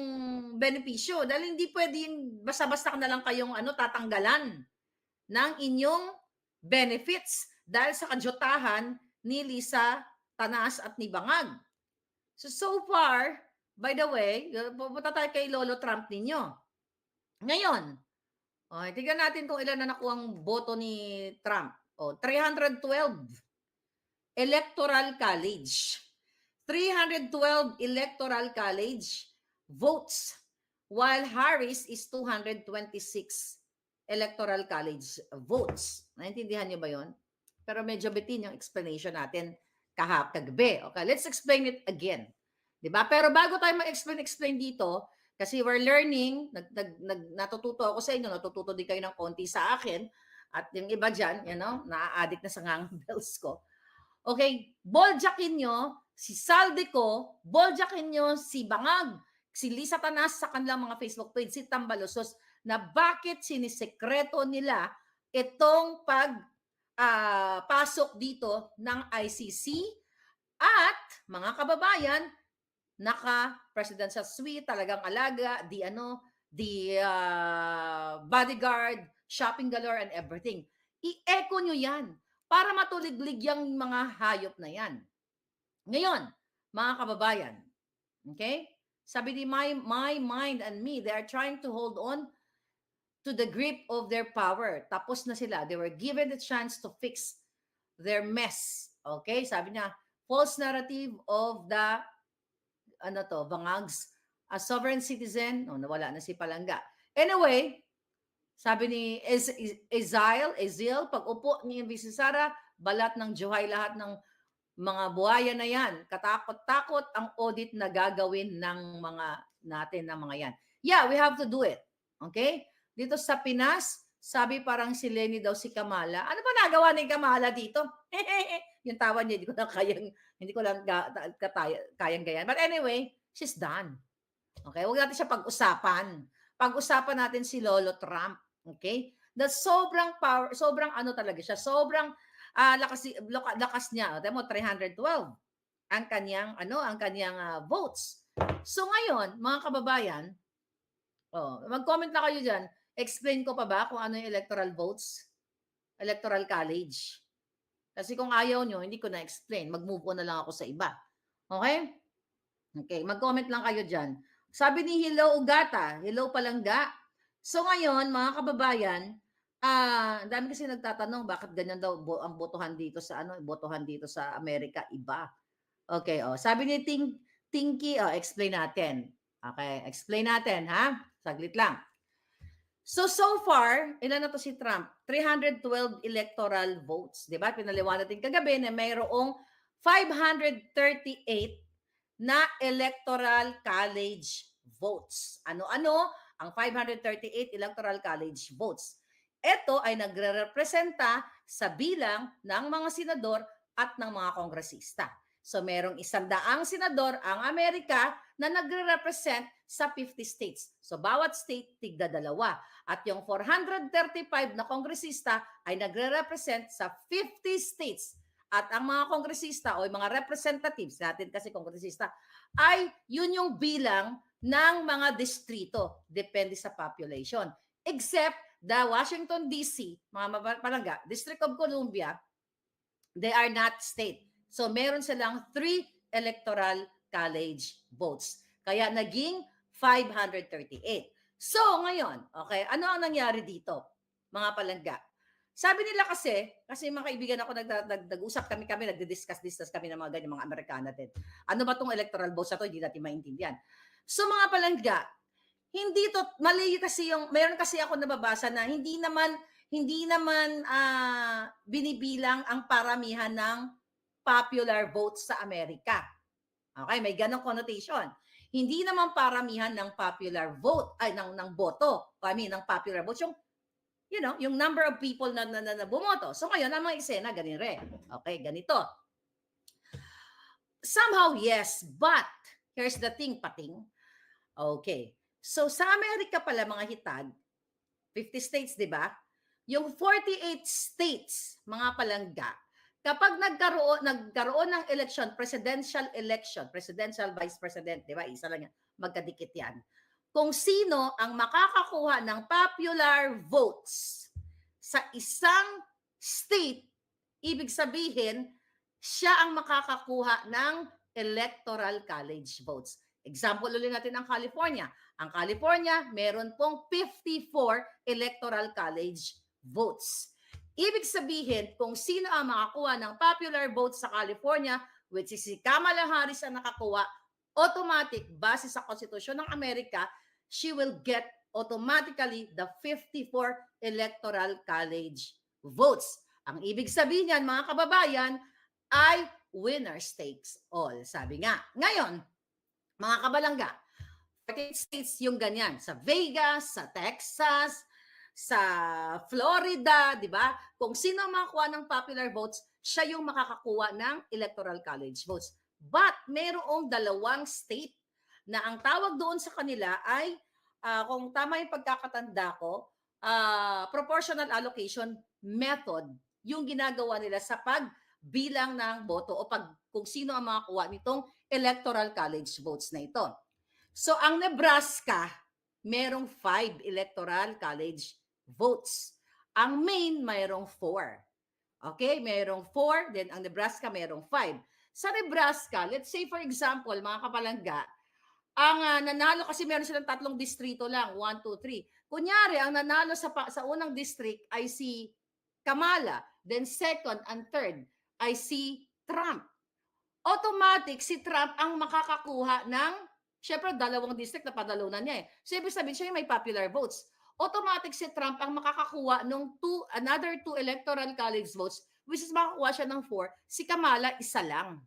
benepisyo. Dahil hindi pwedeng basta-basta na lang kayong tatanggalan ng inyong benefits dahil sa kajotahan ni Lisa Tanas at ni Bangag. So far, by the way, pupunta tayo kay Lolo Trump ninyo. Ngayon, tignan natin kung ilan na nakuhang boto ni Trump. 312 Electoral College. 312 Electoral College votes, while Harris is 226 Electoral College votes. Naintindihan niyo ba yon? Pero medyo bitin yung explanation natin kagabi. Okay, let's explain it again. Diba? Pero bago tayo mag-explain dito, kasi we're learning, natututo ako sa inyo, natututo din kayo ng konti sa akin, at yung iba dyan, naa-addict na sa ngang bells ko. Okay, boljakin nyo si Saldico, boljakin nyo si Bangag, si Lisa Tanas sa kanilang mga Facebook page, si Tambalosos, na bakit sinisekreto nila itong pasok dito ng ICC at mga kababayan, naka-presidential suite, talagang alaga, the bodyguard, shopping galore and everything. I-echo nyo yan para matuliglig yung mga hayop na yan. Ngayon, mga kababayan, okay? Sabi ni my mind and me, they are trying to hold on to the grip of their power. Tapos na sila. They were given the chance to fix their mess. Okay? Sabi niya, false narrative of the Bangags, a sovereign citizen. Nawala na si Palangga. Anyway, sabi ni Ezil, pag upo ni Vice Sara, balat ng Juhay lahat ng mga buhaya na yan. Katakot-takot ang audit na gagawin ng mga natin na mga yan. Yeah, we have to do it. Okay? Dito sa Pinas, sabi parang si Lenny daw si Kamala. Ano ba nagawa ni Kamala dito? Yung tawa niya, hindi ko lang kayang gayan. But anyway, she's done. Okay? Huwag natin siya pag-usapan. Pag-usapan natin si Lolo Trump. Okay? Sobrang talaga siya. Sobrang lakas niya. Demo 312 ang kanyang votes. So ngayon, mga kababayan, mag-comment na kayo diyan. Explain ko pa ba kung ano yung electoral votes? Electoral college. Kasi kung ayaw nyo, hindi ko na-explain. Mag-move on na lang ako sa iba. Okay? Okay, mag-comment lang kayo diyan. Sabi ni Hello Ugata, hello Palangga. So ngayon, mga kababayan, ang dami kasi nagtatanong bakit ganyan daw ang botohan dito sa Amerika iba. Okay, sabi ni Tinky, explain natin. Okay, explain natin ha. Saglit lang. So far, ilan na to si Trump? 312 electoral votes, 'di ba? Pinaliwanag natin kagabi na mayroong 538 na electoral college votes. Ano-ano ang 538 electoral college votes? Ito ay nagre-representa sa bilang ng mga senador at ng mga kongresista. So merong 100 senador ang Amerika na nagre-represent sa 50 states. So bawat state tigda dalawa. At yung 435 na kongresista ay nagre-represent sa 50 states. At ang mga kongresista o yung mga representatives natin kasi kongresista ay yun yung bilang ng mga distrito. Depende sa population. Except the Washington DC, mga Palangga, District of Columbia, they are not state. So meron silang 3 electoral college votes. Kaya naging 538. So ngayon, okay, ano ang nangyari dito, mga Palangga? Sabi nila kasi mga kaibigan ako, nag-usap kami, nagdi-discuss kami ng mga ganyan, mga Amerikana din. Ano ba tong electoral votes na to? Hindi natin maintindihan. So mga Palangga, hindi to, mali kasi mayroon kasi ako nababasa na hindi naman binibilang ang paramihan ng popular votes sa Amerika. Okay, may ganong connotation. Hindi naman paramihan ng popular vote, ay ng boto. Ng popular vote, yung number of people na bumoto. So ngayon, ang mga eksena, ganun rin. Okay, ganito. Somehow, yes, but here's the thing, pating. Okay. So sa Amerika pala, mga hitad, 50 states, di ba? Yung 48 states, mga Palangga, kapag nagkaroon ng election, presidential vice president, di ba? Isa lang yan, magkadikit yan. Kung sino ang makakakuha ng popular votes sa isang state, ibig sabihin, siya ang makakakuha ng electoral college votes. Example ulit natin ang California. Ang California, meron pong 54 electoral college votes. Ibig sabihin, kung sino ang makakuha ng popular vote sa California, which is si Kamala Harris ang nakakuha, automatic, base sa Konstitusyon ng Amerika, she will get automatically the 54 electoral college votes. Ang ibig sabihin niyan, mga kababayan, ay winner takes all. Sabi nga. Ngayon, mga kabalangga, 48 states yung ganyan. Sa Vegas, sa Texas, sa Florida, di ba? Kung sino ang makakuha ng popular votes, siya yung makakakuha ng electoral college votes. But mayroong 2 state na ang tawag doon sa kanila ay, kung tama yung pagkakatanda ko, proportional allocation method yung ginagawa nila sa pagbilang ng boto o kung sino ang makakuha nitong electoral college votes na ito. So, ang Nebraska, merong 5 electoral college votes. Ang Maine, mayroong 4. Okay? Mayroong 4, then ang Nebraska, mayroong 5. Sa Nebraska, let's say for example, mga kapalangga, ang nanalo kasi meron silang 3 distrito lang, 1, 2, 3. Kunyari, ang nanalo sa unang district ay si Kamala, then second and third ay si Trump. Automatic, si Trump ang makakakuha ng, syempre 2 district na padalo na niya eh. So, ibig sabihin siya yung may popular votes. Automatic si Trump ang makakakuha ng another 2 electoral college votes, which is makakuha siya ng 4. Si Kamala, 1 lang.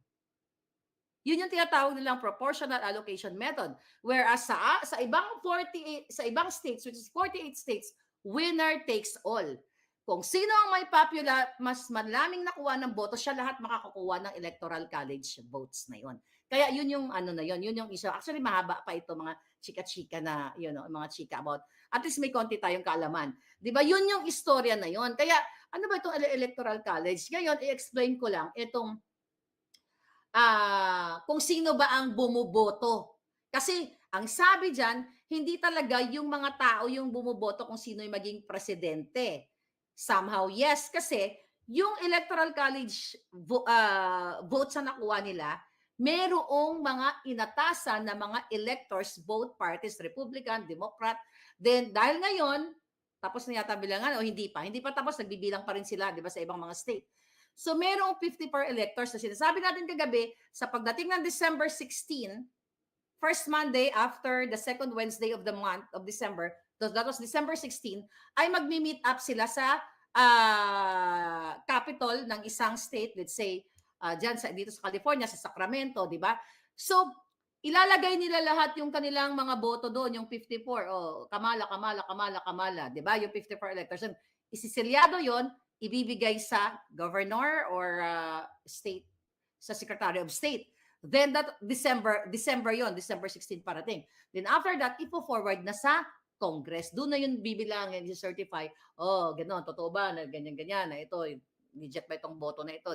Yun yung tinatawag nilang proportional allocation method. Whereas sa ibang 48, sa ibang states, which is 48 states, winner takes all. Kung sino ang may popular, mas maraming nakuha ng boto, siya lahat makakakuha ng electoral college votes na yon. Kaya yun yung yun yung isa. Actually, mahaba pa ito, mga chika-chika na, mga chika about, at least may konti tayong kaalaman. Di ba? Yun yung istorya na yon. Kaya, ano ba itong electoral college? Ngayon, i-explain ko lang itong kung sino ba ang bumuboto. Kasi, ang sabi dyan, hindi talaga yung mga tao yung bumuboto kung sino yung maging presidente. Somehow, yes, kasi yung electoral college votes na nakuha nila, merong mga inatasan na mga electors, both parties, Republican, Democrat. Then, dahil ngayon, tapos na yata bilangan o hindi pa tapos, nagbibilang pa rin sila, di ba, sa ibang mga state. So, merong 54 electors na sinasabi natin kagabi, sa pagdating ng December 16, first Monday after the second Wednesday of the month of December, that was December 16, ay magmi-meet up sila sa capital ng isang state, let's say, dito sa California, sa Sacramento, di ba? So, ilalagay nila lahat yung kanilang mga boto doon, yung 54, Kamala, di ba? Yung 54 electors. Isisilyado yon, ibibigay sa governor or state, sa Secretary of State. Then that December yon, December 16 parating. Then after that, ipo-forward na sa Congress. Doon na yun bibilangin, i-certify, gano'n, totoo ba, na ganyan-ganyan, na ito, legit ba itong boto na ito,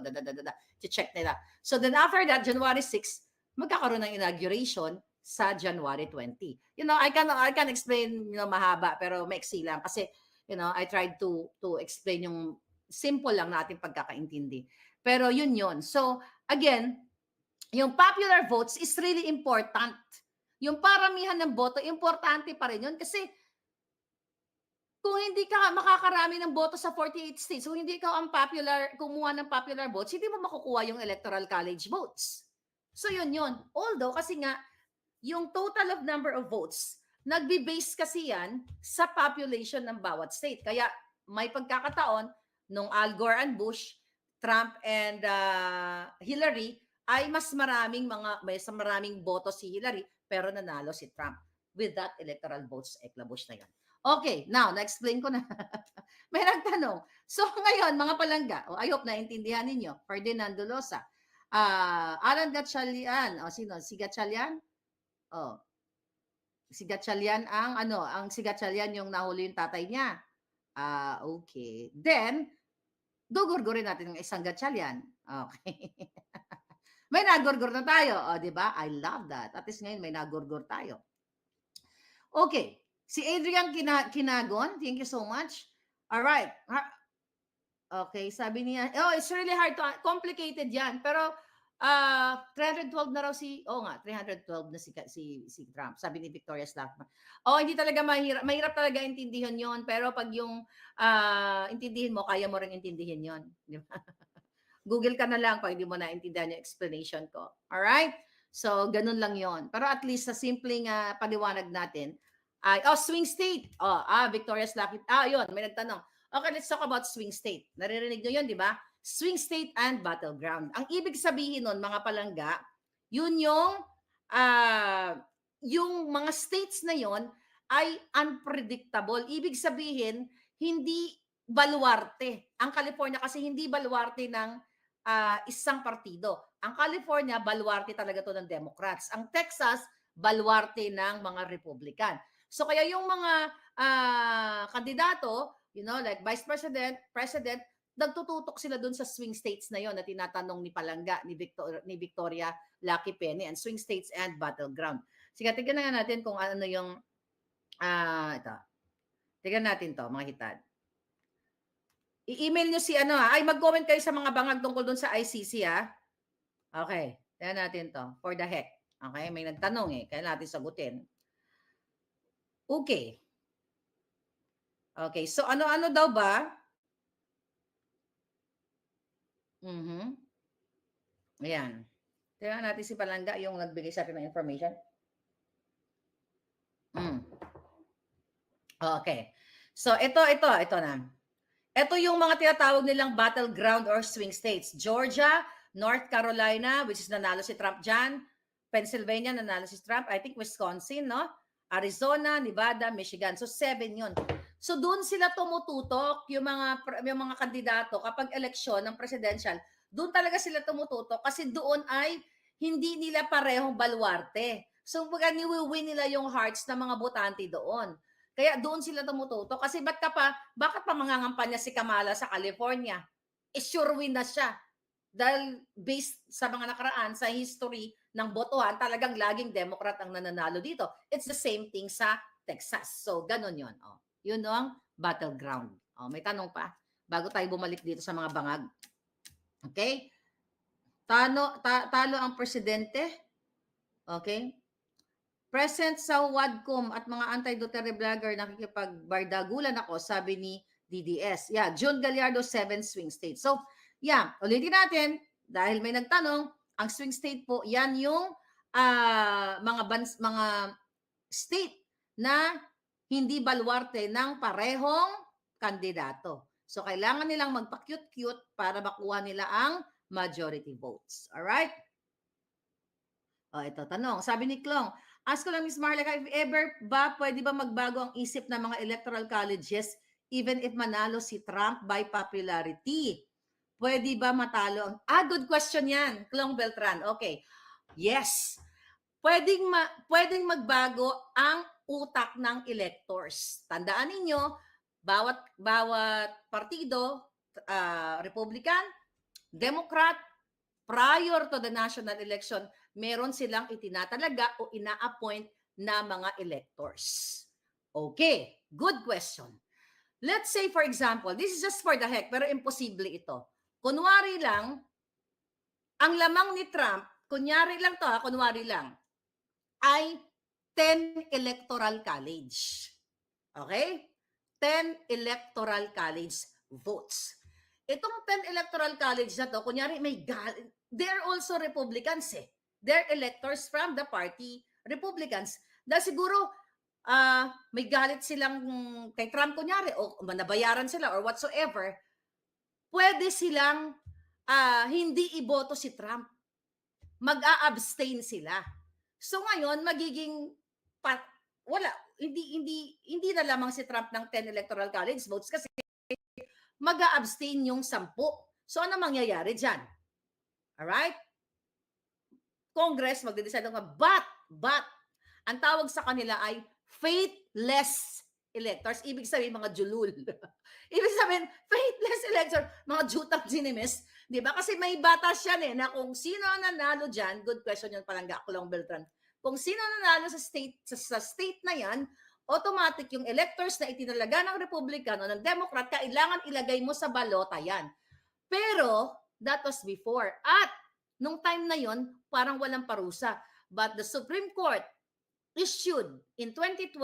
check nila. So then after that, January 6, magkakaroon ng inauguration sa January 20. I can explain, mahaba, pero maiksi lang kasi, I tried to explain yung simple lang natin pagkakaintindi. Pero yun. So, again, yung popular votes is really important. Yung paramihan ng boto, importante pa rin yun kasi kung hindi ka makakarami ng boto sa 48 states, kung hindi ka kumuha ng popular votes, hindi mo makukuha yung electoral college votes. So yun. Although, kasi nga, yung total of number of votes, nagbe-base kasi yan sa population ng bawat state. Kaya may pagkakataon, nung Al Gore and Bush, Trump and Hillary, ay mas maraming boto si Hillary, pero nanalo si Trump. With that electoral votes, Bush na yan. Okay, now, na-explain ko na. May nagtanong. So, ngayon, mga palangga, I hope naintindihan ninyo, Ferdinand Dolosa, Alan Gatchalian, sino? Si Gatchalian? Si Gatchalian ang si Gatchalian yung nahuli yung tatay niya. Okay. Then, gugurgurin natin ng isang Gatchalian. Okay. May nagurgur na tayo. Di ba? I love that. At least ngayon, may nagurgur tayo. Okay. Si Adrian Kinagon, thank you so much. All right. Okay, sabi niya, it's really hard to, complicated yan. Pero, 312 na raw oo nga, 312 na si Trump, sabi ni Victoria Slackman. Hindi talaga mahirap talaga intindihan 'yon, pero 'pag yung, intindihin mo, kaya mo ring intindihin 'yon, 'di ba? Google ka na lang 'pag hindi mo naintindihan yung explanation ko, alright? So, gano'n lang 'yon. Pero at least sa simpleng, paliwanag natin ay swing state. Victoria Slackman, 'yun, may nagtanong. Okay, let's talk about swing state. Naririnig niyo 'yun, 'di ba? Swing state and battleground. Ang ibig sabihin nun, mga palangga, yun yung mga states na yon ay unpredictable. Ibig sabihin, hindi baluarte. Ang California kasi hindi baluarte ng isang partido. Ang California, baluarte talaga to ng Democrats. Ang Texas, baluarte ng mga Republican. So kaya yung mga kandidato, like Vice President, President, nagtututok sila dun sa swing states na yon na tinatanong ni Palangga, ni Victoria Lucky Penny, and swing states and battleground. Sige, tignan na natin kung ano yung, ito. Tignan natin to, mga hitad. I-email nyo si mag-comment kayo sa mga bangag tungkol dun sa ICC, Okay, tignan natin to, for the heck. Okay, may nagtanong kaya natin sagutin. Okay. Okay, so ano-ano daw ba? Ayan. Tingnan natin si Palangga yung nagbigay sa atin ng information. Okay. So, ito na. Ito yung mga tinatawag nilang battleground or swing states. Georgia, North Carolina, which is nanalo si Trump dyan. Pennsylvania, nanalo si Trump. I think Wisconsin, no? Arizona, Nevada, Michigan. So, 7 yun. So, doon sila tumututok, yung mga kandidato kapag eleksyon ng presidential, doon talaga sila tumututok kasi doon ay hindi nila parehong baluarte. So, niwi-win nila yung hearts ng mga botante doon. Kaya doon sila tumututok. Kasi bakit pa mangangampanya si Kamala sa California? Sure win na siya. Dahil based sa mga nakaraan, sa history ng botohan, talagang laging Democrat ang nananalo dito. It's the same thing sa Texas. So, ganun yun. Yun ang battleground. May tanong pa? Bago tayo bumalik dito sa mga bangag. Okay? Talo ang presidente. Okay? Present sa WADCOM at mga anti-Duterte vlogger nakikipagbardagulan ako, sabi ni DDS. Yeah, June Gallardo, 7 swing states. So, ulitin natin, dahil may nagtanong, ang swing state po, yan yung mga state na hindi baluarte ng parehong kandidato. So, kailangan nilang magpa-cute-cute para makuha nila ang majority votes. Alright? Ito, tanong. Sabi ni Klong, ask ko lang, Ms. Marla, if ever ba pwede ba magbago ang isip ng mga electoral colleges even if manalo si Trump by popularity? Pwede ba matalo ang... good question yan, Klong Beltran. Okay. Yes. Pwedeng magbago ang utak ng electors. Tandaan ninyo, bawat partido, Republican, Democrat, prior to the national election, meron silang itinatalaga o ina-appoint na mga electors. Okay, good question. Let's say, for example, this is just for the heck, pero imposible ito. Kunwari lang, ang lamang ni Trump, kunwari lang, ay 10 electoral college. Okay? 10 electoral college votes. Itong 10 electoral college na to, kunyari they're also Republicans They're electors from the party Republicans. Dahil siguro may galit silang kay Trump kunyari o nabayaran sila or whatsoever, pwede silang hindi iboto si Trump. Mag-a-abstain sila. So ngayon, magiging hindi na lamang si Trump ng 10 electoral college votes kasi mag-a-abstain yung 10. So ano mangyayari dyan? Alright? Congress magde-decide ng but ang tawag sa kanila ay faithless electors. Ibig sabihin mga julul. Ibig sabihin faithless electors, mga jutang sinimis. Di ba? Kasi may batas yan na kung sino ang nanalo dyan, good question yun parang Klong Beltran. Kung sino nanalo sa state na yan, automatic yung electors na itinalaga ng Republican o ng Democrat, kailangan ilagay mo sa balota yan. Pero, that was before. At nung time na yon, parang walang parusa. But the Supreme Court issued in 2020,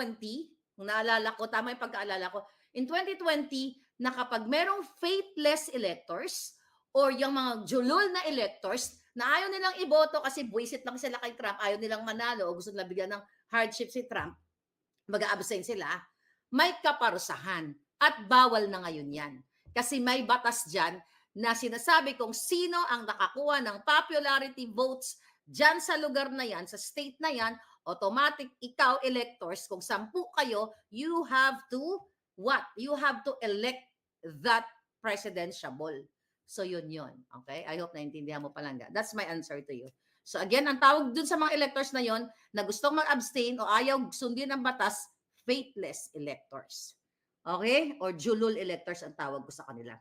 kung naalala ko, tama yung pagkaalala ko, in 2020, na kapag merong faithless electors or yung mga julol na electors na ayaw nilang iboto kasi buwisit lang sila kay Trump, ayaw nilang manalo o gusto nilang bigyan ng hardship si Trump, mag-a-abstain sila, may kaparusahan. At bawal na ngayon yan. Kasi may batas dyan na sinasabi kung sino ang nakakuha ng popularity votes dyan sa lugar na yan, sa state na yan, automatic ikaw, electors, kung 10 kayo, you have to, what? You have to elect that presidential. So yun yun. Okay? I hope naintindihan mo Palangga. That's my answer to you. So again, ang tawag dun sa mga electors na yon na gustong mag-abstain o ayaw sundin ng batas, faithless electors. Okay? Or julul electors ang tawag ko sa kanila.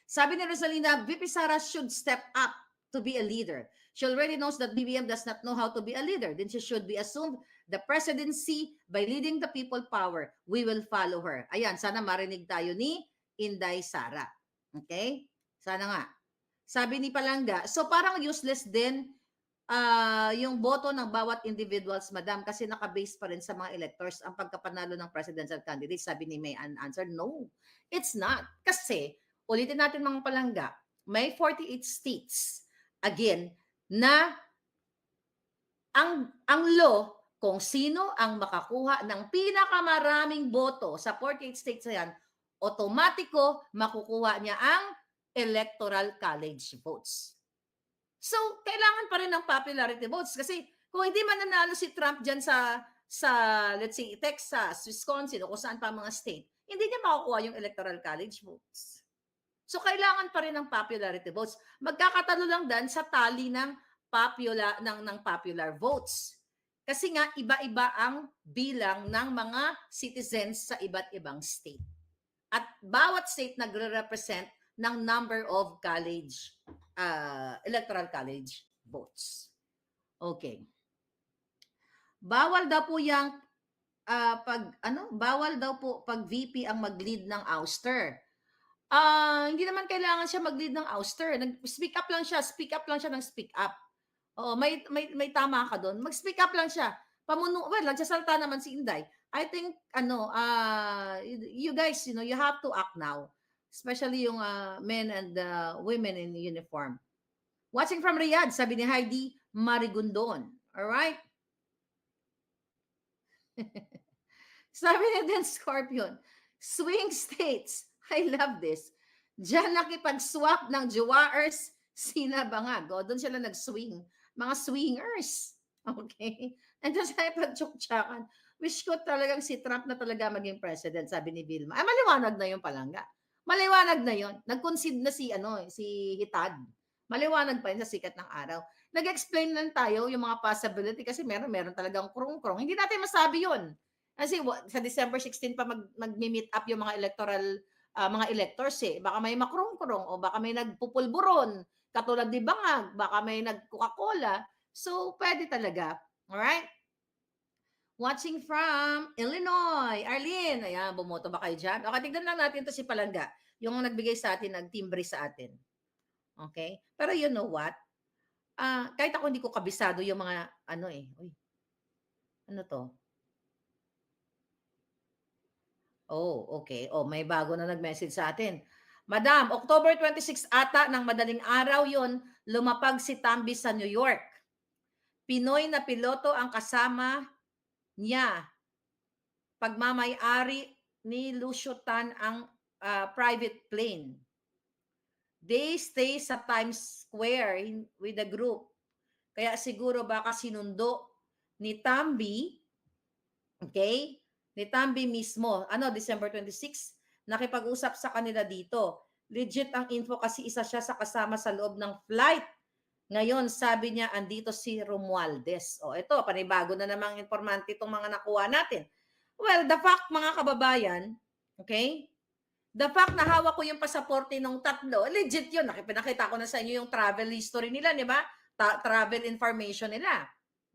Sabi ni Rosalina, VP Sara should step up to be a leader. She already knows that BBM does not know how to be a leader. Then she should be assumed the presidency by leading the people power. We will follow her. Ayan, sana marinig tayo ni Inday Sara. Okay? Sana nga. Sabi ni Palangga, so parang useless din yung boto ng bawat individuals, madam, kasi naka-base pa rin sa mga electors ang pagkapanalo ng presidential candidate. Sabi ni May Ann answer, no, it's not. Kasi, ulitin natin mga Palangga, may 48 states, again, na ang law, kung sino ang makakuha ng pinakamaraming boto sa 48 states na yan, otomatiko makukuha niya ang electoral college votes. So, kailangan pa rin ng popularity votes kasi kung hindi man nanalo si Trump dyan sa let's say, Texas, Wisconsin, o kung saan pa mga state, hindi niya makukuha yung electoral college votes. So, kailangan pa rin ng popularity votes. Magkakatalo lang dan sa tali ng popular votes. Kasi nga, iba-iba ang bilang ng mga citizens sa iba't ibang state. At bawat state nagre-represent ng number of college, electoral college votes. Okay. Bawal daw po yung bawal daw po pag VP ang mag-lead ng ouster. Hindi naman kailangan siya mag-lead ng ouster. Nag-speak up lang siya ng speak up. Oo, may tama ka doon. Mag-speak up lang siya. Nagsasalta naman si Inday. I think you guys, you have to act now. Especially yung men and women in uniform. Watching from Riyadh, sabi ni Heidi Marigundon. Alright? Sabi ni Den Scorpion, swing states. I love this. Diyan nakipag-swap ng Juwaers, Sinabangag. O, doon sila nag-swing. Mga swingers. Okay? And doon sa ipag-tsuktsakan. Wish ko talagang si Trump na talaga maging president, sabi ni Vilma. Ay, maliwanag na yung Palangga. Maliwanag na yon. Nag-concede na si Hitad. Maliwanag pa yun sa sikat ng araw. Nag-explain lang tayo yung mga possibility kasi meron talagang krong-krong. Hindi natin masabi yon. Kasi sa December 16 pa mag-meet up yung mga mga electors eh. Baka may makrong-krong o baka may nagpupulburon. Katulad ni Bangag, baka may nag-Coca-Cola. So, pwede talaga. Alright? Watching from Illinois. Arlene, ayan, bumoto ba kayo dyan? Okay, tignan lang natin to si Palangga. Yung nagbigay sa atin, nagtimbre sa atin. Okay? Pero you know what? Kahit ako hindi ko kabisado yung mga, uy, ano to? Oh, okay. Oh, may bago na nag-message sa atin. Madam, October 26 ata ng madaling araw yon, lumapag si Tambi sa New York. Pinoy na piloto ang kasama niya. Pagmamay-ari ni Lucio Tan ang private plane. They stay sa Times Square with the group. Kaya siguro baka sinundo ni Tambi, okay? Ni Tambi mismo, December 26, nakipag-usap sa kanila dito. Legit ang info kasi isa siya sa kasama sa loob ng flight. Ngayon, sabi niya, andito si Romualdez. O, ito, panibago na namang informante itong mga nakuha natin. Well, the fact, mga kababayan, okay? The fact na hawak ko yung pasaporte ng tatlo, legit yun. Pinakita ko na sa inyo yung travel history nila, di ba? Travel information nila.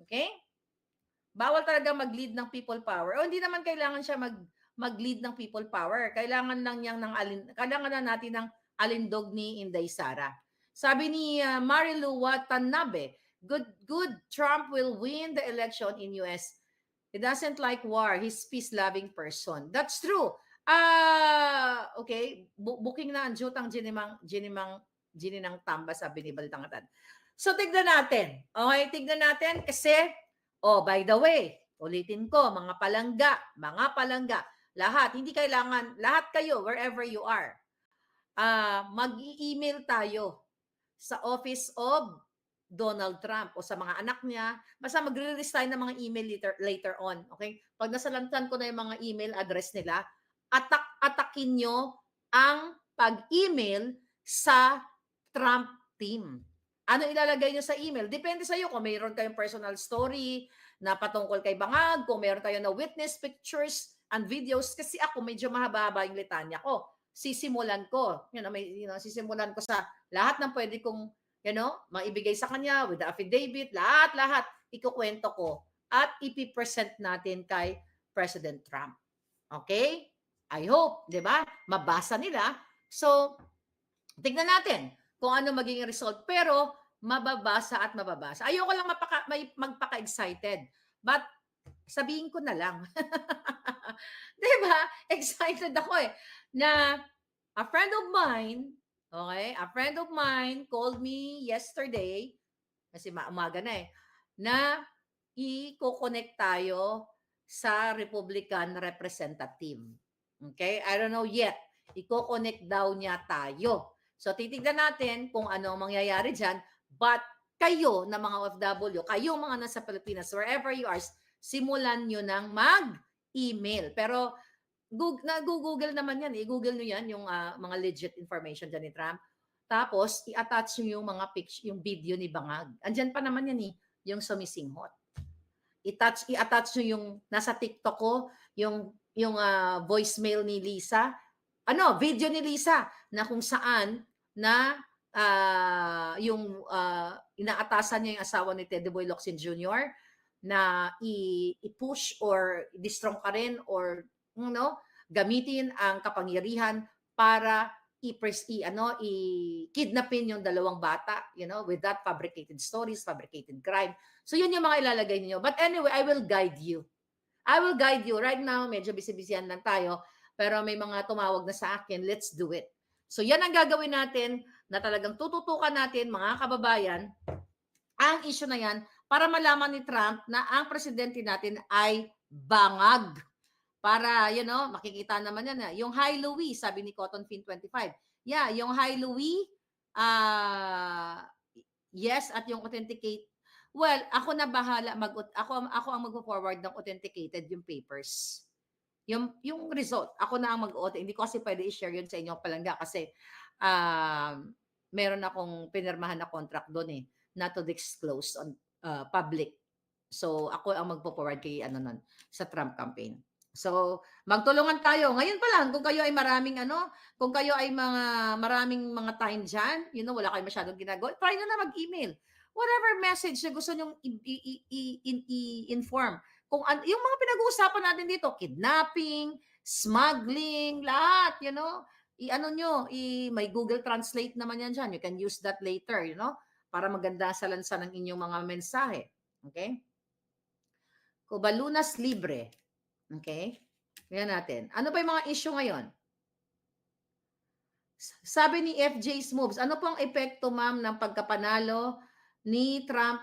Okay? Bawal talaga mag-lead ng people power. O hindi naman kailangan siya mag-lead ng people power. Kailangan lang natin ng alindog ni Inday Sara. Sabi ni Marilu Watanabe, good, Trump will win the election in US. He doesn't like war. He's peace-loving person. That's true. Okay. Booking na ang jutang gininang tamba, sabi ni Balitangatan. So, tignan natin. Okay, tignan natin kasi, by the way, ulitin ko, mga palangga, lahat, hindi kailangan, lahat kayo, wherever you are, mag-i-email tayo sa Office of Donald Trump o sa mga anak niya. Basta magre-release tayo ng mga email later on. Okay? Pag nasalantan ko na yung mga email address nila, atakin nyo ang pag-email sa Trump team. Ano ilalagay nyo sa email? Depende sa iyo kung mayroon kayong personal story na patungkol kay Bangag, kung mayroon kayo na witness pictures and videos. Kasi ako medyo mahaba-haba yung litanya ko. Sisimulan ko. Sisimulan ko sa lahat ng pwede kong maibigay sa kanya with the affidavit, lahat, ikukwento ko at ipipresent natin kay President Trump. Okay? I hope, di ba? Mabasa nila. So, tignan natin kung ano magiging result. Pero, mababasa at mababasa. Ayoko lang magpaka-excited. But, sabihin ko na lang. Di ba? Excited ako na a friend of mine, okay, a friend of mine called me yesterday, kasi umaga na na i-connect tayo sa Republican representative. Okay? I don't know yet. I-connect daw niya tayo. So, titignan natin kung ano ang mangyayari dyan. But, kayo na mga OFW, kayo mga nasa Pilipinas, wherever you are, simulan nyo ng mag-email. Pero, Google naman yan. I-Google nyo yan, yung mga legit information dyan ni Trump. Tapos, i-attach nyo yung mga picture, yung video ni Bangag. Andyan pa naman yan yung sumisinghot. I-attach nyo yung nasa TikTok ko, yung voicemail ni Lisa. Video ni Lisa na kung saan na yung inaatasan niya yung asawa ni Teddy Boy Locsin Jr. na i-push or i-distrong ka rin or gamitin ang kapangyarihan para i-kidnapin yung dalawang bata, with that fabricated stories, fabricated crime. So yun yung mga ilalagay niyo. But anyway, I will guide you. Right now, medyo busy-busyhan lang tayo, pero may mga tumawag na sa akin, let's do it. So yan ang gagawin natin na talagang tututukan natin, mga kababayan, ang issue na yan para malaman ni Trump na ang presidente natin ay bangag. Para, makikita naman yan. Yung Hi Louie, sabi ni Cotton Fin 25. Yeah, yung Hi Louie, yes, at yung authenticate. Well, ako na bahala, ako ang magpo-forward ng authenticated yung papers. Yung result, ako na ang mag-authenticate. Hindi ko kasi pwede i-share yun sa inyo palangga kasi meron akong pinirmahan na contract doon not to disclose on public. So, ako ang magpo-forward kay sa Trump campaign. So, magtulungan tayo. Ngayon pa lang, kung kayo ay maraming kung kayo ay maraming mga time dyan, wala kayo masyadong ginagawa, try na mag-email. Whatever message na gusto nyong i-inform. Kung yung mga pinag-uusapan natin dito, kidnapping, smuggling, lahat, may Google Translate naman yan dyan. You can use that later, para maganda sa lansa ng inyong mga mensahe. Okay? Kubalunas libre. Okay? Ngayon natin. Ano pa yung mga issue ngayon? Sabi ni FJ's Moves, ano pong epekto, ma'am, ng pagkapanalo ni Trump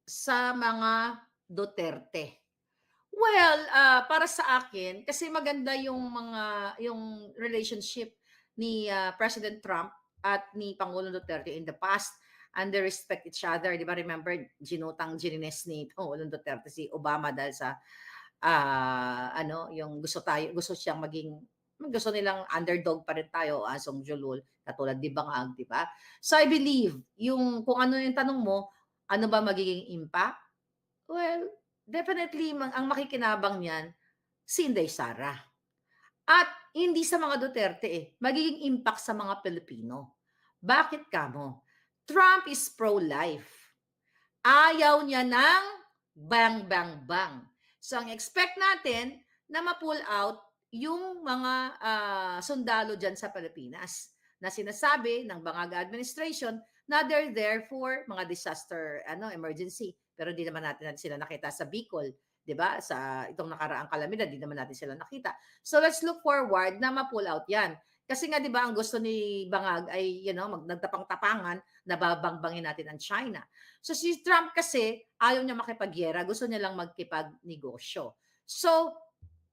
sa mga Duterte? Well, para sa akin, kasi maganda yung relationship ni President Trump at ni Pangulong Duterte in the past, and they respect each other. Di ba, remember, ginines ni Pangulong Duterte si Obama dahil sa yung gusto siyang gusto nilang underdog pa rin tayo, Song Julul, katulad di Bangag, di ba? So I believe, kung ano yung tanong mo, ano ba magiging impact? Well, definitely, ang makikinabang niyan, si Inday Sara. At hindi sa mga Duterte magiging impact sa mga Pilipino. Bakit kamo? Trump is pro-life. Ayaw niya ng bang, bang, bang. So, ang expect natin na ma-pull out yung mga sundalo dyan sa Pilipinas na sinasabi ng Bangag administration na they're there for mga disaster emergency. Pero di naman natin sila nakita sa Bicol, 'di ba? Sa itong nakaraang kalamidad, di naman natin sila nakita. So let's look forward na ma-pull out 'yan. Kasi nga 'di ba ang gusto ni Bangag ay nagtapang-tapangan na babangbangin natin ang China. So si Trump kasi ayaw niya makipagyera, gusto niya lang magkipagnegosyo. So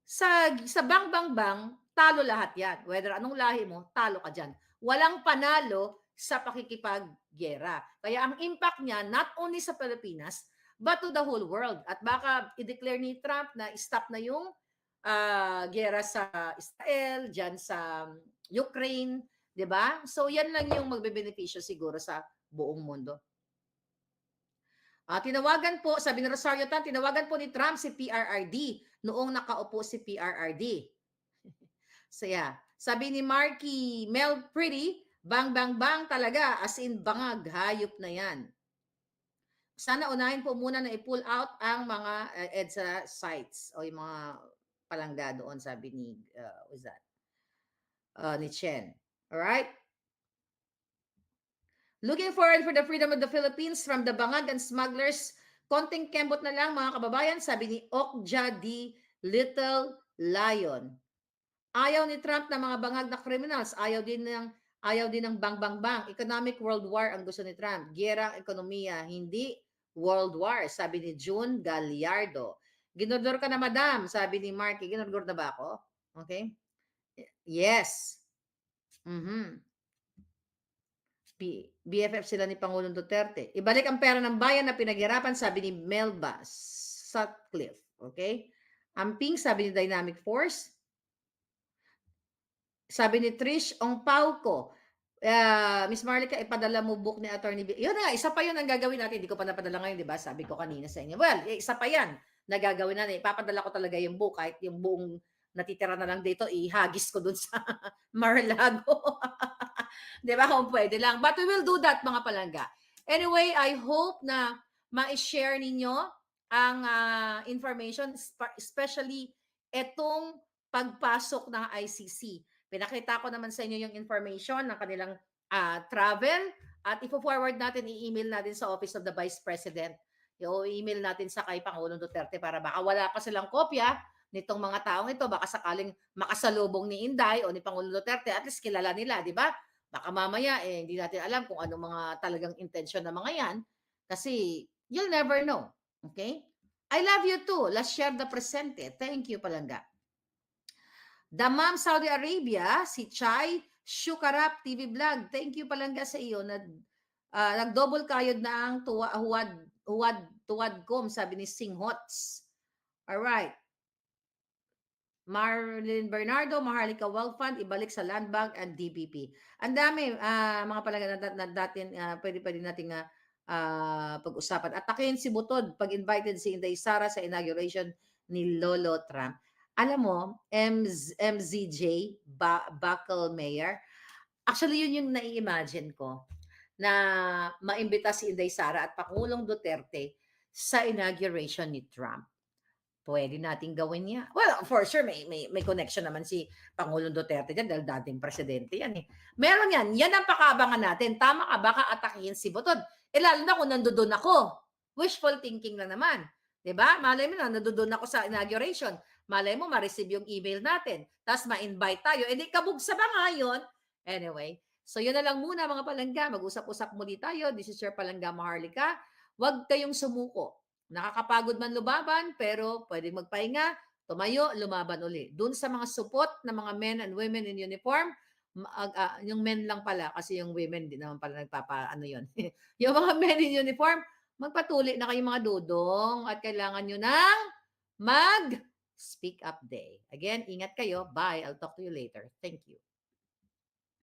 sa bang bang bang, talo lahat 'yan. Whether anong lahi mo, talo ka diyan. Walang panalo sa pakikipaggiyera. Kaya ang impact niya not only sa Pilipinas but to the whole world. At baka i-declare ni Trump na stop na yung giyera sa Israel, diyan sa Ukraine, 'di ba? So yan lang yung magbebenepisyo siguro sa buong mundo. Tinawagan po, sabi ni Rosario Tan, tinawagan po ni Trump si PRRD noong nakaupo si PRRD. So yeah. Sabi ni Marky Mel Pretty, bang bang bang talaga, as in bangag, hayop na yan. Sana unahin po muna na i-pull out ang mga EDSA sites o yung mga palangga doon, sabi ni, what's that? Ni Chen. Alright? Looking forward for the freedom of the Philippines from the bangag and smugglers. Konting kembot na lang mga kababayan, sabi ni Okja D. Little Lion. Ayaw ni Trump ng mga bangag na criminals. Ayaw din ng bang bang bang. Economic world war ang gusto ni Trump. Giyera ang ekonomiya, hindi world war, sabi ni June Gallardo. Ginordor ka na, madam, sabi ni Marky. Ginordor na ba ako? Okay? Yes. Mhm. BFF sila ni Pangulong Duterte. Ibalik ang pera ng bayan na pinaghirapan, sabi ni Melba Sutcliffe. Okay? Amping, sabi ni Dynamic Force. Sabi ni Trish Ongpauco, Miss Marlica, ipadala mo book ni Attorney B. Yun na, isa pa yun ang gagawin natin. Hindi ko pa napadala ngayon, di ba? Sabi ko kanina sa inyo. Well, isa pa yan na gagawin natin. Ipapadala ko talaga yung book. Kahit yung buong natitira na lang dito, ihagis ko dun sa Mar-a-Lago. Di ba? Kung pwede lang. But we will do that, mga palangga. Anyway, I hope na ma-share ninyo ang information, especially etong pagpasok ng ICC. Pinakita ko naman sa inyo yung information ng kanilang travel at i-forward natin, i-email natin sa Office of the Vice President. I-email natin sa kay Pangulong Duterte para baka wala pa silang kopya nitong mga taong ito, baka sakaling makasalubong ni Inday o ni Pangulong Duterte, at least kilala nila, di ba? Baka mamaya, hindi natin alam kung ano mga talagang intention ng mga yan kasi you'll never know. Okay? I love you too. Let's share the presente. Thank you, Palangga. Damam Saudi Arabia, si Chai Shukarap TV Vlog. Thank you, Palangga, sa iyo. Nag-double kayod na ang tuwadkom, sabi ni Singhots. Alright. Marlene Bernardo, Maharlika Wealth Fund, ibalik sa Land Bank and DBP. Ang dami, mga palangga na datin, pwede nating pag-usapan. Atakin si Butod pag invited si Inday Sara sa inauguration ni Lolo Trump. Alam mo, MZJ, Buckle Mayor, actually yun yung nai-imagine ko na maimbita si Inday Sara at Pangulong Duterte sa inauguration ni Trump. Pwede nating gawin niya. Well, for sure, may connection naman si Pangulong Duterte dyan dahil dating presidente yan eh. Meron yan. Yan ang pakabangan natin. Tama ka, baka atakihin si Butod. Lalo na kung nandoon ako. Wishful thinking lang naman. Diba? Malay mo na, nandoon ako sa inauguration. Malay mo, ma-receive yung email natin. Tapos ma-invite tayo. Di kabugsa ba nga yun? Anyway, so yun na lang muna mga palangga. Mag-usap-usap muli tayo. This is your Palangga Maharlika. Huwag kayong sumuko. Nakakapagod man lumaban, pero pwedeng magpahinga, tumayo, lumaban uli. Doon sa mga supot ng mga men and women in uniform, yung men lang pala, kasi yung women, di naman pala yun. Yung mga men in uniform, magpatuli na kayong mga dudong at kailangan nyo ng mag-speak up day. Again, ingat kayo. Bye. I'll talk to you later. Thank you.